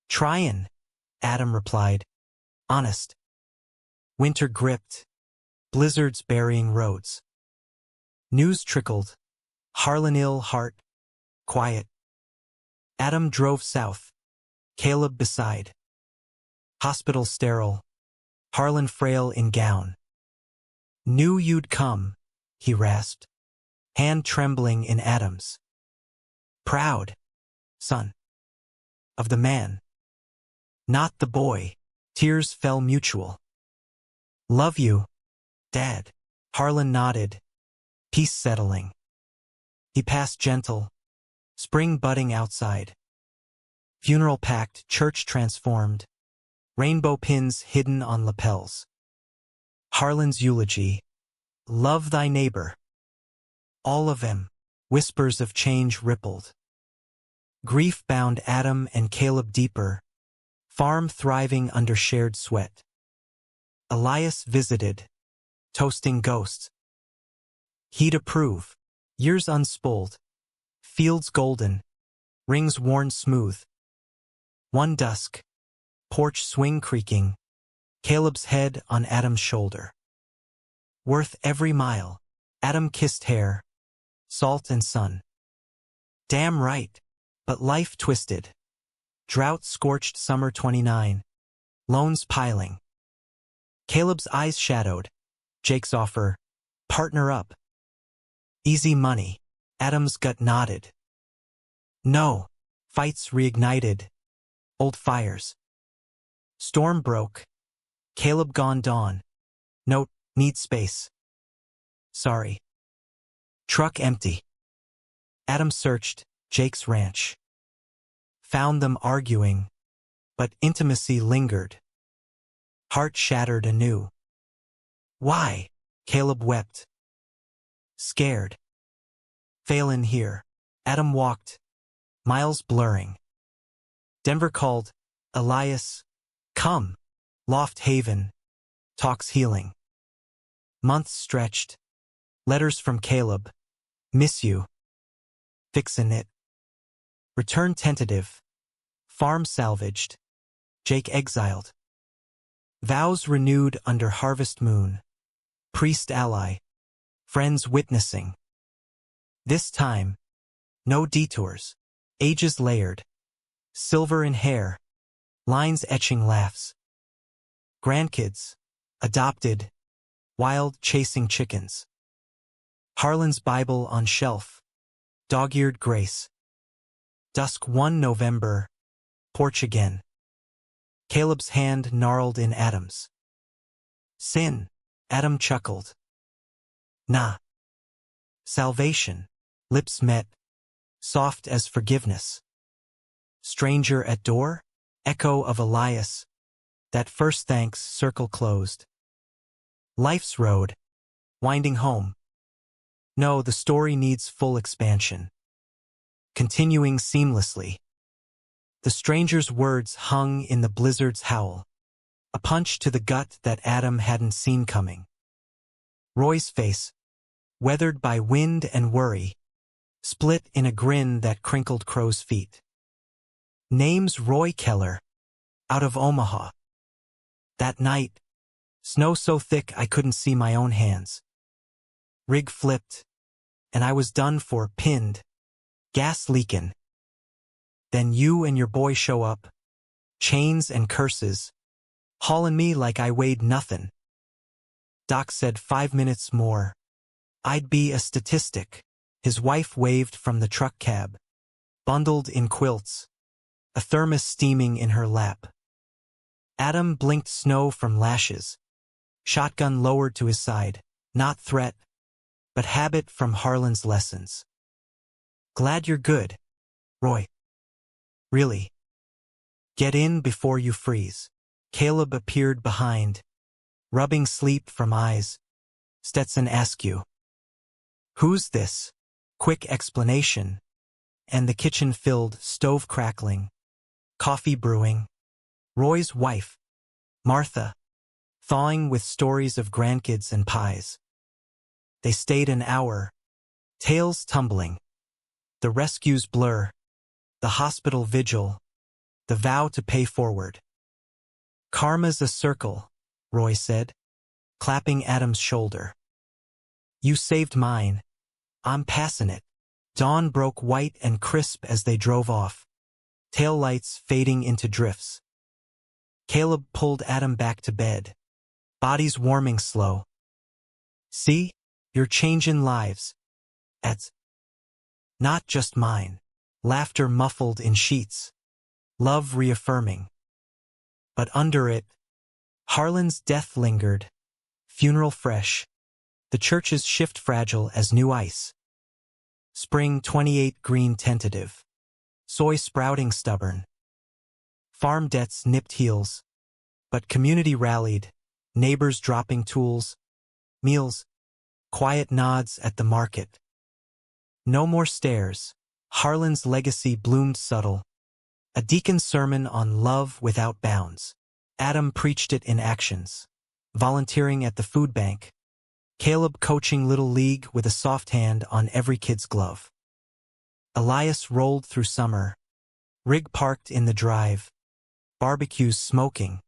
A: Tryin', Adam replied. Honest. Winter gripped, blizzards burying roads. News trickled. Harlan ill, heart, quiet. Adam drove south, Caleb beside. Hospital sterile, Harlan frail in gown. Knew you'd come, he rasped, hand trembling in Adam's. Proud, son. Of the man. Not the boy, tears fell mutual. Love you, Dad. Harlan nodded, peace settling. He passed gentle, spring budding outside. Funeral packed, church transformed, rainbow pins hidden on lapels. Harlan's eulogy, love thy neighbor. All of them, whispers of change rippled. Grief bound Adam and Caleb deeper, farm thriving under shared sweat. Elias visited, toasting ghosts. He'd approve, years unspooled, fields golden, rings worn smooth. One dusk, porch swing creaking, Caleb's head on Adam's shoulder. Worth every mile, Adam kissed hair, salt and sun. Damn right, but life twisted. Drought scorched summer 29, loans piling. Caleb's eyes shadowed, Jake's offer, partner up. Easy money, Adam's gut nodded. No, fights reignited, old fires. Storm broke, Caleb gone dawn. Note, need space. Sorry. Truck empty. Adam searched Jake's ranch. Found them arguing, but intimacy lingered. Heart shattered anew. Why? Caleb wept. Scared. Fail in here. Adam walked, miles blurring. Denver called, Elias, come. Loft Haven, talks healing. Months stretched. Letters from Caleb, miss you. Fixin' it. Return tentative. Farm salvaged. Jake exiled. Vows renewed under harvest moon. Priest ally. Friends witnessing. This time, no detours. Ages layered. Silver in hair. Lines etching laughs. Grandkids. Adopted. Wild chasing chickens. Harlan's Bible on shelf. Dog-eared grace. Dusk 1 November, porch again. Caleb's hand gnarled in Adam's. Sin, Adam chuckled. Nah. Salvation, lips met, soft as forgiveness. Stranger at door, echo of Elias, that first thanks circle closed. Life's road, winding home. No, the story needs full expansion. Continuing seamlessly. The stranger's words hung in the blizzard's howl, a punch to the gut that Adam hadn't seen coming. Roy's face, weathered by wind and worry, split in a grin that crinkled crow's feet. Name's Roy Keller, out of Omaha. That night, snow so thick I couldn't see my own hands. Rig flipped, and I was done for, pinned, gas leakin'. Then you and your boy show up, chains and curses, haulin' me like I weighed nothin'. Doc said 5 minutes more, I'd be a statistic. His wife waved from the truck cab, bundled in quilts, a thermos steaming in her lap. Adam blinked snow from lashes, shotgun lowered to his side, not threat, but habit from Harlan's lessons. Glad you're good, Roy. Really. Get in before you freeze. Caleb appeared behind, rubbing sleep from eyes. Stetson askew. Who's this? Quick explanation, and the kitchen filled, stove crackling, coffee brewing. Roy's wife, Martha, thawing with stories of grandkids and pies. They stayed an hour, tales tumbling, the rescue's blur, the hospital vigil, the vow to pay forward. Karma's a circle, Roy said, clapping Adam's shoulder. You saved mine. I'm passin' it. Dawn broke white and crisp as they drove off, taillights fading into drifts. Caleb pulled Adam back to bed, bodies warming slow. See, you're changin' lives. That's not just mine. Laughter muffled in sheets, love reaffirming. But under it, Harlan's death lingered, funeral fresh, the church's shift fragile as new ice. Spring 28 green tentative, soy sprouting stubborn. Farm debts nipped heels, but community rallied, neighbors dropping tools, meals, quiet nods at the market. No more stairs. Harlan's legacy bloomed subtle, a deacon's sermon on love without bounds. Adam preached it in actions, volunteering at the food bank, Caleb coaching Little League with a soft hand on every kid's glove. Elias rolled through summer, rig parked in the drive, barbecues smoking.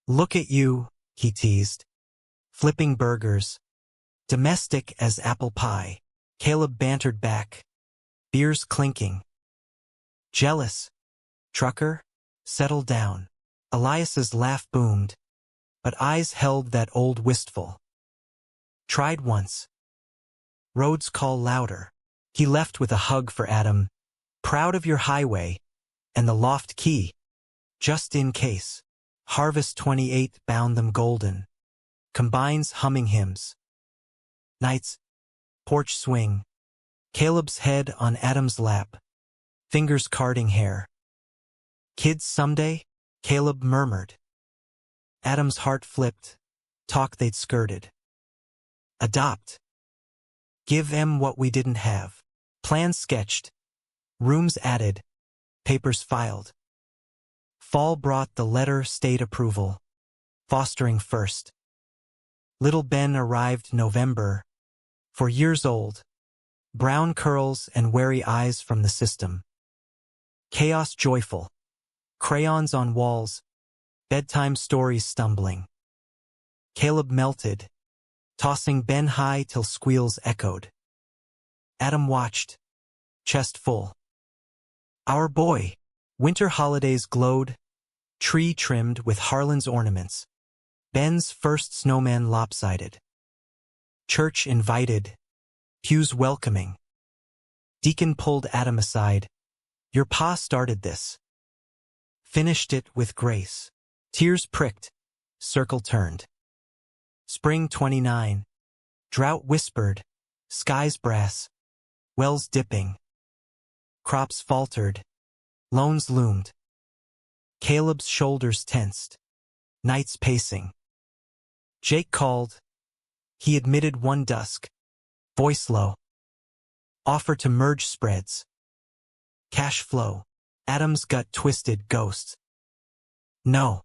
A: Look at you, he teased, flipping burgers, domestic as apple pie. Caleb bantered back, beers clinking. Jealous, trucker, settle down. Elias's laugh boomed, but eyes held that old wistful. Tried once. Roads call louder. He left with a hug for Adam, proud of your highway, and the loft key, just in case. Harvest 28 bound them golden, combines humming hymns. Nights, porch swing, Caleb's head on Adam's lap, fingers carding hair. Kids someday? Caleb murmured. Adam's heart flipped, talk they'd skirted. Adopt. Give 'em what we didn't have. Plans sketched, rooms added, papers filed. Fall brought the letter state approval, fostering first. Little Ben arrived November, 4 years old, brown curls and wary eyes from the system. Chaos joyful, crayons on walls, bedtime stories stumbling. Caleb melted, tossing Ben high till squeals echoed. Adam watched, chest full. Our boy. Winter holidays glowed, tree trimmed with Harlan's ornaments. Ben's first snowman lopsided. Church invited, pews welcoming. Deacon pulled Adam aside, Your pa started this. Finished it with grace. Tears pricked. Circle turned. Spring 29. Drought whispered. Skies brass. Wells dipping. Crops faltered. Loans loomed. Caleb's shoulders tensed. Nights pacing. Jake called. He admitted one dusk. Voice low. Offer to merge spreads. Cash flow. Adam's gut twisted ghosts. No.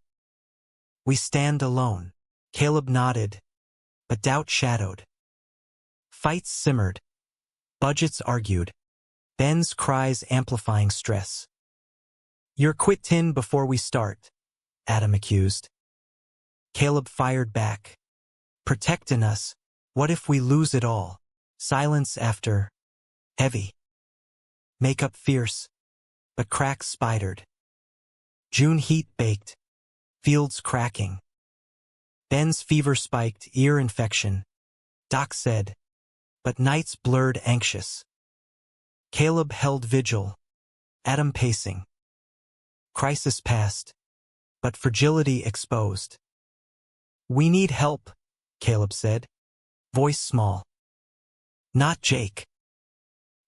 A: We stand alone. Caleb nodded, but doubt shadowed. Fights simmered. Budgets argued. Ben's cries amplifying stress. You're quittin' before we start, Adam accused. Caleb fired back. Protectin' us. What if we lose it all? Silence after. Heavy. Makeup fierce, but cracks spidered. June heat baked. Fields cracking. Ben's fever spiked, ear infection. Doc said, but nights blurred anxious. Caleb held vigil. Adam pacing. Crisis past, but fragility exposed. We need help, Caleb said, voice small. Not Jake.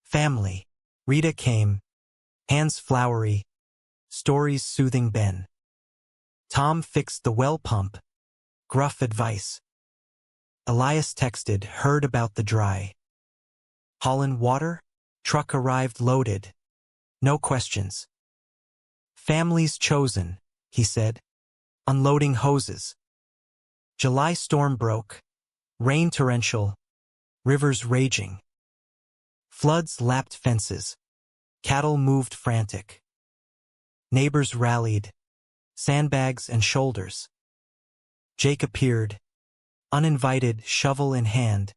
A: Family. Rita came, hands flowery, stories soothing Ben. Tom fixed the well pump, gruff advice. Elias texted, heard about the dry. Haulin' water? Truck arrived loaded. No questions. Families chosen, he said, unloading hoses. July storm broke, rain torrential, rivers raging. Floods lapped fences. Cattle moved frantic. Neighbors rallied, sandbags and shoulders. Jake appeared, uninvited, shovel in hand,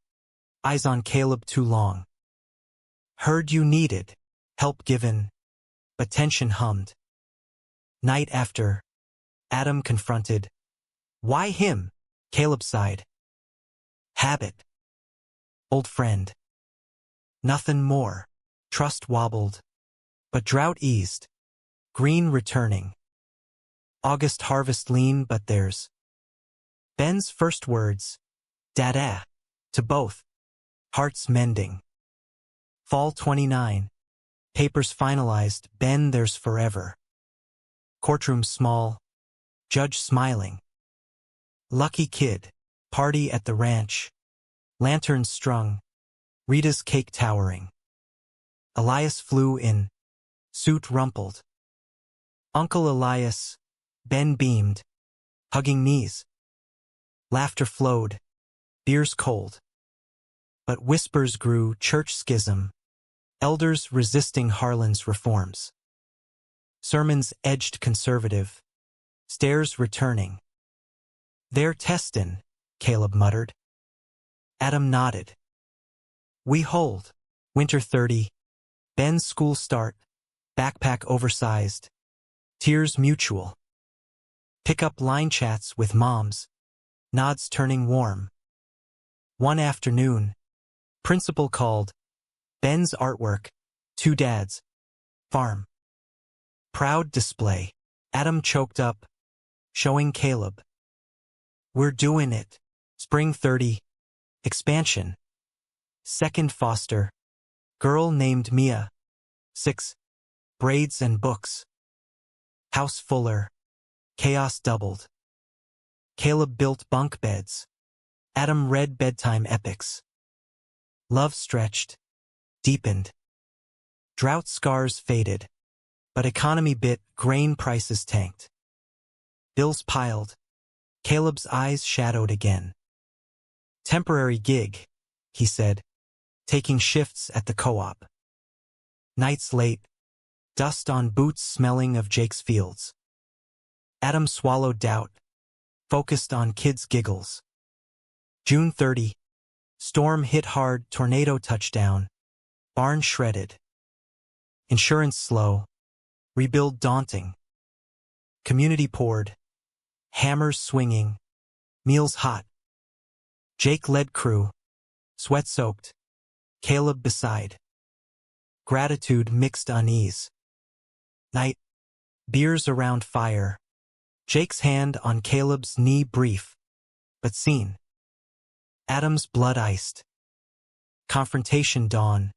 A: eyes on Caleb too long. Heard you needed, help given, but tension hummed. Night after, Adam confronted. Why him? Caleb sighed. Habit. Old friend. Nothing more. Trust wobbled. But drought eased. Green returning. August harvest lean, but there's. Ben's first words. Dada. To both. Hearts mending. Fall 29. Papers finalized. Ben, there's forever. Courtroom small. Judge smiling. Lucky kid. Party at the ranch. Lanterns strung. Rita's cake towering. Elias flew in. Suit rumpled. Uncle Elias. Ben beamed. Hugging knees. Laughter flowed. Beers cold. But whispers grew, church schism. Elders resisting Harlan's reforms. Sermons edged conservative. Stares returning. They're testin', Caleb muttered. Adam nodded. We hold. Winter 30. Ben's school start. Backpack oversized. Tears mutual. Pick up line chats with moms. Nods turning warm. One afternoon. Principal called. Ben's artwork. 2 dads. Farm. Proud display. Adam choked up. Showing Caleb. We're doing it. Spring 30. Expansion. Second foster. Girl named Mia. 6. Braids and books. House fuller. Chaos doubled. Caleb built bunk beds. Adam read bedtime epics. Love stretched. Deepened. Drought scars faded. But economy bit, grain prices tanked. Bills piled. Caleb's eyes shadowed again. Temporary gig, he said, taking shifts at the co-op. Nights late, dust on boots smelling of Jake's fields. Adam swallowed doubt, focused on kids' giggles. June 30, storm hit hard, tornado touchdown, barn shredded. Insurance slow, rebuild daunting. Community poured, hammers swinging, meals hot. Jake led crew, sweat-soaked, Caleb beside. Gratitude mixed unease. Night. Beers around fire. Jake's hand on Caleb's knee brief, but seen. Adam's blood iced. Confrontation dawn.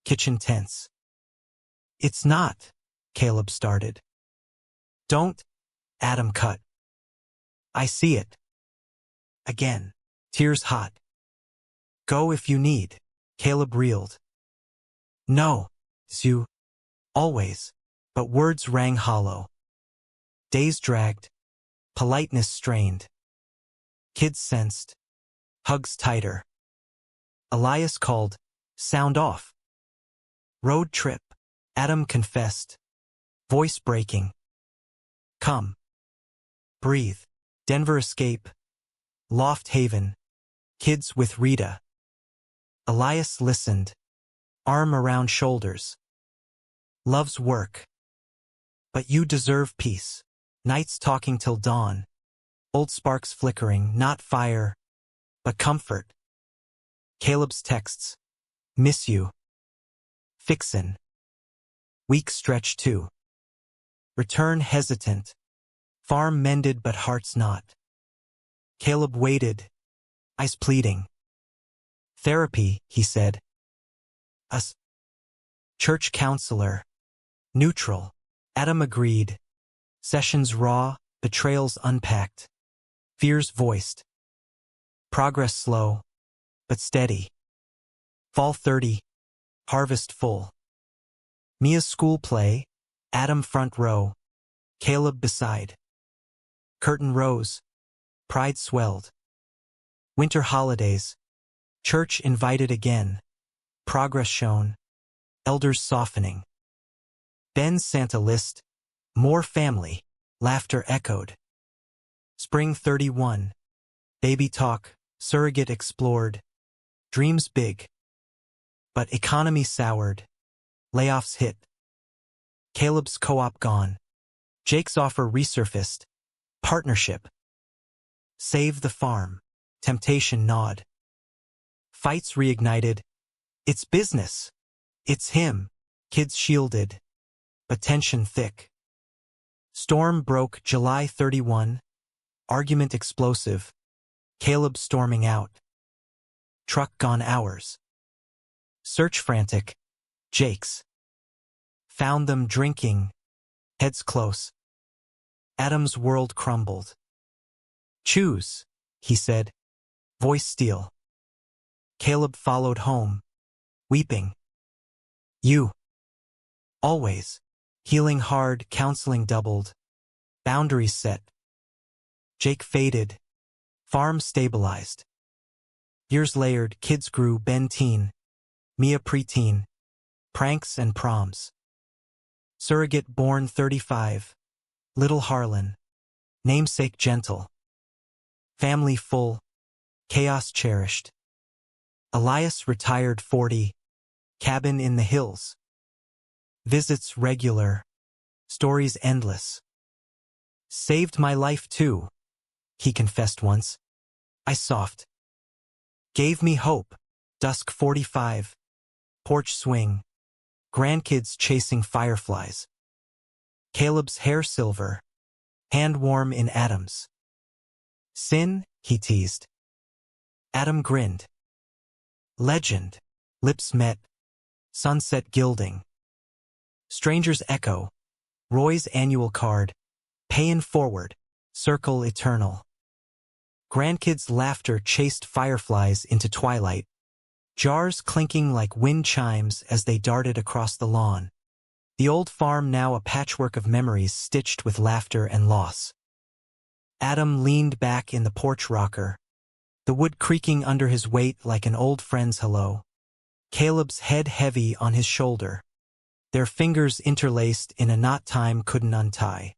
A: Kitchen tense. It's not, Caleb started. Don't, Adam cut. I see it. Again. Tears hot. Go if you need, Caleb reeled. No, Sue. Always. But words rang hollow. Days dragged. Politeness strained. Kids sensed. Hugs tighter. Elias called. Sound off. Road trip. Adam confessed. Voice breaking. Come. Breathe. Denver escape. Loft haven. Kids with Rita. Elias listened. Arm around shoulders. Love's work. But you deserve peace. Nights talking till dawn. Old sparks flickering, not fire, but comfort. Caleb's texts. Miss you. Fixin'. Week stretch too. Return hesitant. Farm mended but heart's not. Caleb waited. Eyes pleading. Therapy, he said. Us. Church counselor. Neutral. Adam agreed. Sessions raw, betrayals unpacked. Fears voiced. Progress slow, but steady. Fall 30. Harvest full. Mia's school play. Adam front row. Caleb beside. Curtain rose. Pride swelled. Winter holidays. Church invited again. Progress shown. Elders softening. Ben's Santa list. More family. Laughter echoed. Spring 31. Baby talk. Surrogate explored. Dreams big. But economy soured. Layoffs hit. Caleb's co-op gone. Jake's offer resurfaced. Partnership. Save the farm. Temptation gnawed. Fights reignited. It's business. It's him. Kids shielded. But tension thick. Storm broke July 31. Argument explosive. Caleb storming out. Truck gone hours. Search frantic. Jake's. Found them drinking. Heads close. Adam's world crumbled. Choose, he said. Voice steel. Caleb followed home. Weeping. You. Always. Healing hard, counseling doubled. Boundaries set. Jake faded. Farm stabilized. Years layered, kids grew, Ben teen. Mia preteen. Pranks and proms. Surrogate born 35. Little Harlan. Namesake gentle. Family full. Chaos cherished. Elias retired 40. Cabin in the hills. Visits regular. Stories endless. Saved my life too, he confessed once. I soft. Gave me hope. Dusk 45. Porch swing. Grandkids chasing fireflies. Caleb's hair silver. Hand warm in Adam's. Sin, he teased. Adam grinned. Legend. Lips met. Sunset gilding. Strangers echo. Roy's annual card. Payin' forward. Circle eternal. Grandkids' laughter chased fireflies into twilight. Jars clinking like wind chimes as they darted across the lawn. The old farm now a patchwork of memories stitched with laughter and loss. Adam leaned back in the porch rocker. The wood creaking under his weight like an old friend's hello. Caleb's head heavy on his shoulder. Their fingers interlaced in a knot time couldn't untie.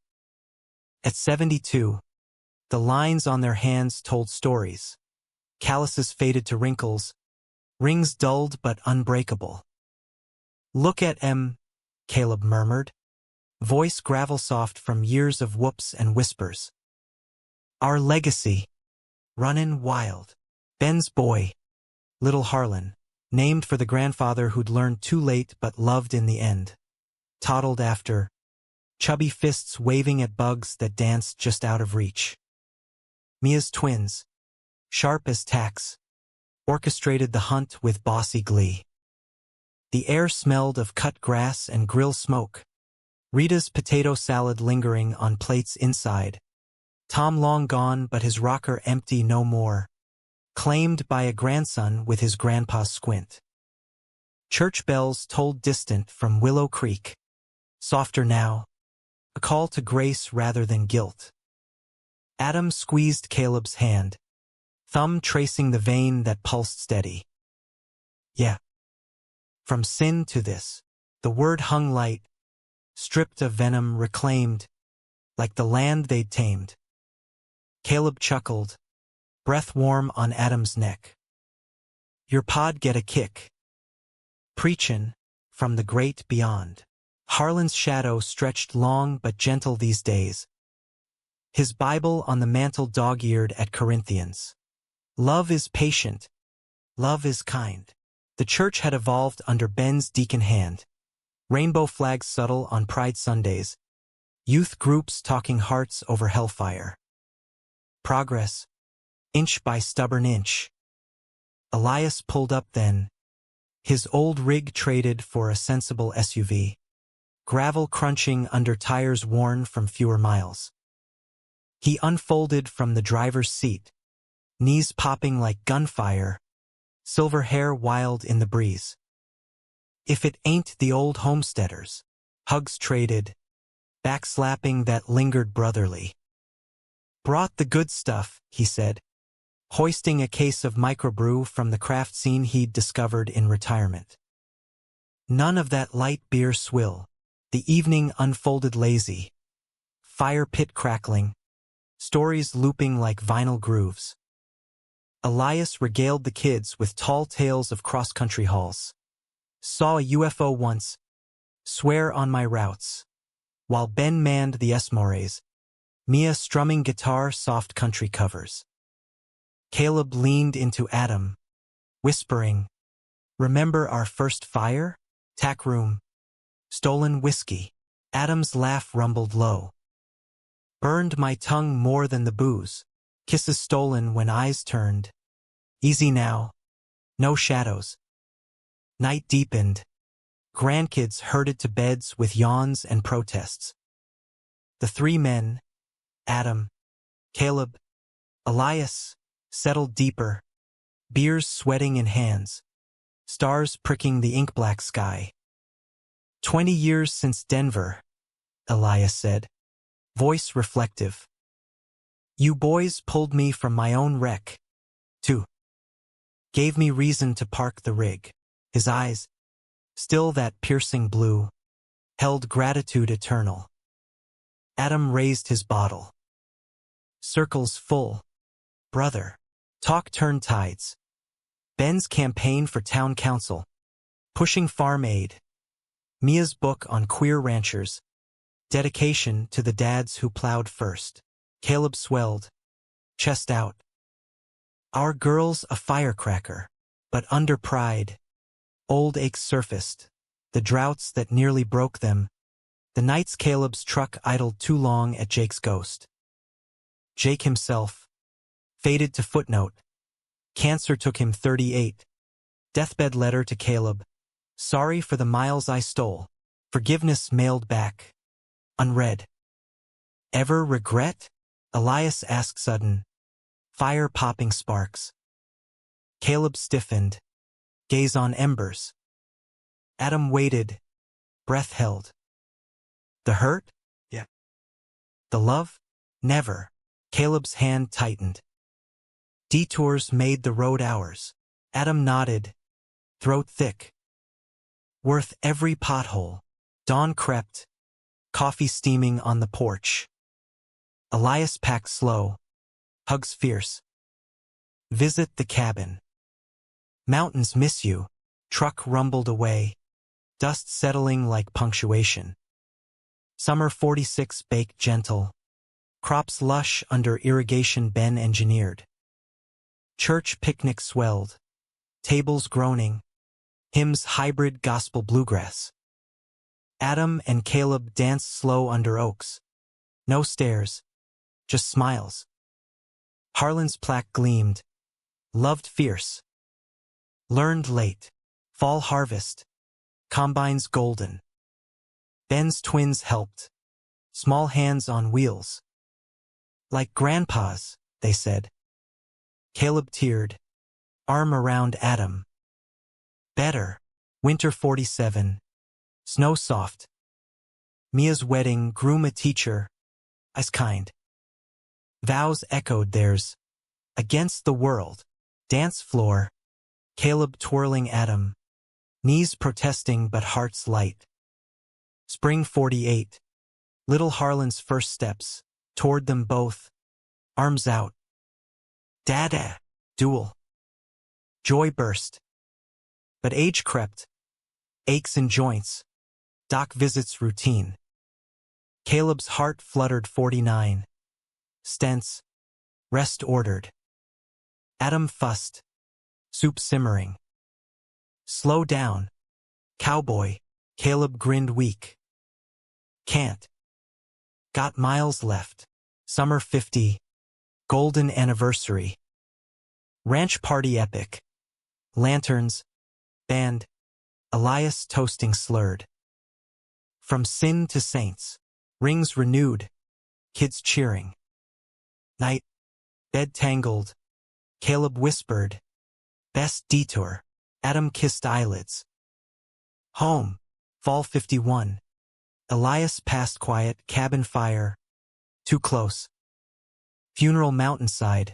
A: At 72, the lines on their hands told stories. Calluses faded to wrinkles. Rings dulled but unbreakable. Look at Caleb murmured. Voice gravel-soft from years of whoops and whispers. Our legacy. Runnin' wild. Ben's boy. Little Harlan. Named for the grandfather who'd learned too late but loved in the end. Toddled after. chubby fists waving at bugs that danced just out of reach. Mia's twins, sharp as tacks, orchestrated the hunt with bossy glee. The air smelled of cut grass and grill smoke, Rita's potato salad lingering on plates inside, Tom long gone but his rocker empty no more, claimed by a grandson with his grandpa's squint. Church bells tolled distant from Willow Creek, softer now, a call to grace rather than guilt. Adam squeezed Caleb's hand, thumb tracing the vein that pulsed steady. Yeah. From sin to this, the word hung light, stripped of venom, reclaimed, like the land they'd tamed. Caleb chuckled, breath warm on Adam's neck. Your pod get a kick. Preachin', from the great beyond. Harlan's shadow stretched long but gentle these days. His Bible on the mantle dog-eared at Corinthians. Love is patient. Love is kind. The church had evolved under Ben's deacon hand. Rainbow flags subtle on Pride Sundays. Youth groups talking hearts over hellfire. Progress, inch by stubborn inch. Elias pulled up then, his old rig traded for a sensible SUV. Gravel crunching under tires worn from fewer miles. He unfolded from the driver's seat, knees popping like gunfire, silver hair wild in the breeze. If it ain't the old homesteaders, hugs traded, backslapping that lingered brotherly. Brought the good stuff, he said, hoisting a case of microbrew from the craft scene he'd discovered in retirement. None of that light beer swill. The evening unfolded lazy. Fire pit crackling. Stories looping like vinyl grooves. Elias regaled the kids with tall tales of cross-country hauls. Saw a UFO once. Swear on my routes. While Ben manned the Esmores, Mia strumming guitar soft country covers. Caleb leaned into Adam, whispering, remember our first fire? Tack room. Stolen whiskey. Adam's laugh rumbled low. Burned my tongue more than the booze. Kisses stolen when eyes turned. Easy now. No shadows. Night deepened. Grandkids herded to beds with yawns and protests. The three men, Adam, Caleb, Elias, settled deeper. Beers sweating in hands. Stars pricking the ink-black sky. 20 years since Denver, Elias said, voice reflective. You boys pulled me from my own wreck, too. Gave me reason to park the rig. His eyes, still that piercing blue, held gratitude eternal. Adam raised his bottle. Circles full. Brother. Talk turned tides. Ben's campaign for town council. Pushing farm aid. Mia's book on queer ranchers. Dedication to the dads who plowed first. Caleb swelled, chest out. Our girl's a firecracker, but under pride. Old aches surfaced, the droughts that nearly broke them. The nights Caleb's truck idled too long at Jake's ghost. Jake himself, faded to footnote. Cancer took him 38. Deathbed letter to Caleb. Sorry for the miles I stole. Forgiveness mailed back. Unread. Ever regret? Elias asked sudden. Fire popping sparks. Caleb stiffened. Gaze on embers. Adam waited. Breath held. The hurt? Yeah. The love? Never. Caleb's hand tightened. Detours made the road ours. Adam nodded. Throat thick. Worth every pothole. Dawn crept. Coffee steaming on the porch. Elias packed slow. Hugs fierce. Visit the cabin. Mountains miss you. Truck rumbled away. Dust settling like punctuation. Summer 46 baked gentle. Crops lush under irrigation Ben engineered. Church picnic swelled. Tables groaning. Hymns hybrid gospel bluegrass. Adam and Caleb danced slow under oaks. No stares, just smiles. Harlan's plaque gleamed. Loved fierce. Learned late. Fall harvest. Combines golden. Ben's twins helped. Small hands on wheels. Like grandpa's, they said. Caleb teared. Arm around Adam. Better. Winter 47. Snow soft. Mia's wedding, groom a teacher. As kind. Vows echoed theirs. Against the world. Dance floor. Caleb twirling Adam. Knees protesting but hearts light. Spring 48. Little Harlan's first steps. Toward them both. Arms out. Dada. Duel. Joy burst. But age crept. Aches in joints. Doc visits routine. Caleb's heart fluttered 49. Stents. Rest ordered. Adam fussed. Soup simmering. Slow down. Cowboy. Caleb grinned weak. Can't. Got miles left. Summer 50. Golden anniversary. Ranch party epic. Lanterns. Band. Elias toasting slurred. From sin to saints. Rings renewed. Kids cheering. Night. Bed tangled. Caleb whispered. Best detour. Adam kissed eyelids. Home. Fall 51. Elias past quiet cabin fire. Too close. Funeral mountainside.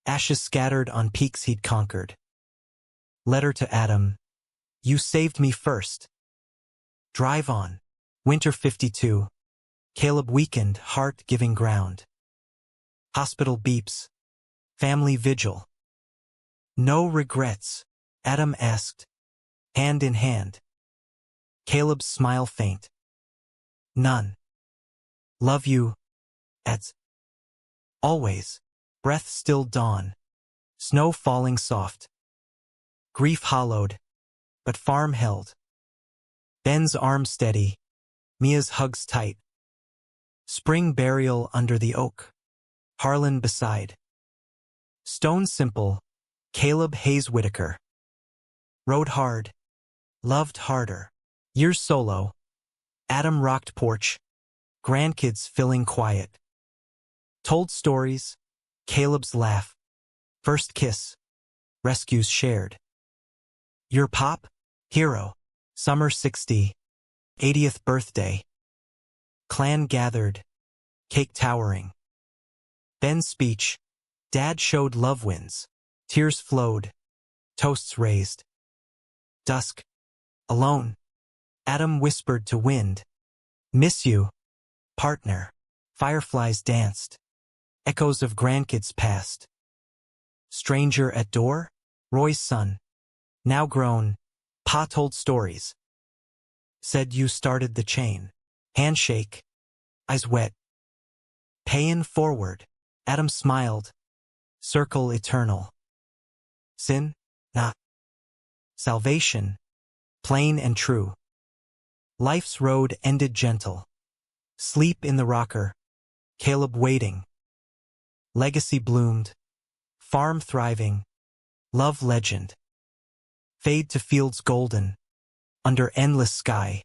A: Ashes scattered on peaks he'd conquered. Letter to Adam. You saved me first. Drive on. Winter 52. Caleb weakened, heart giving ground. Hospital beeps. Family vigil. No regrets, Adam asked. Hand in hand. Caleb's smile faint. None. Love you. As always. Breath still dawn. Snow falling soft. Grief hollowed. But farm held. Ben's arm steady. Mia's hugs tight. Spring burial under the oak. Harlan beside. Stone simple. Caleb Hayes Whitaker. Rode hard. Loved harder. Years solo. Adam rocked porch. Grandkids filling quiet. Told stories. Caleb's laugh. First kiss. Rescues shared. Your pop? Hero. Summer 60. 80th birthday. Clan gathered. Cake towering. Ben's speech. Dad showed love wins. Tears flowed. Toasts raised. Dusk. Alone. Adam whispered to wind. Miss you. Partner. Fireflies danced. Echoes of grandkids passed. Stranger at door? Roy's son. Now grown. Pa told stories. Said you started the chain. Handshake. Eyes wet. Payin' forward. Adam smiled. Circle eternal. Sin? Not. Salvation. Plain and true. Life's road ended gentle. Sleep in the rocker. Caleb waiting. Legacy bloomed. Farm thriving. Love legend. Fade to fields golden. Under endless sky.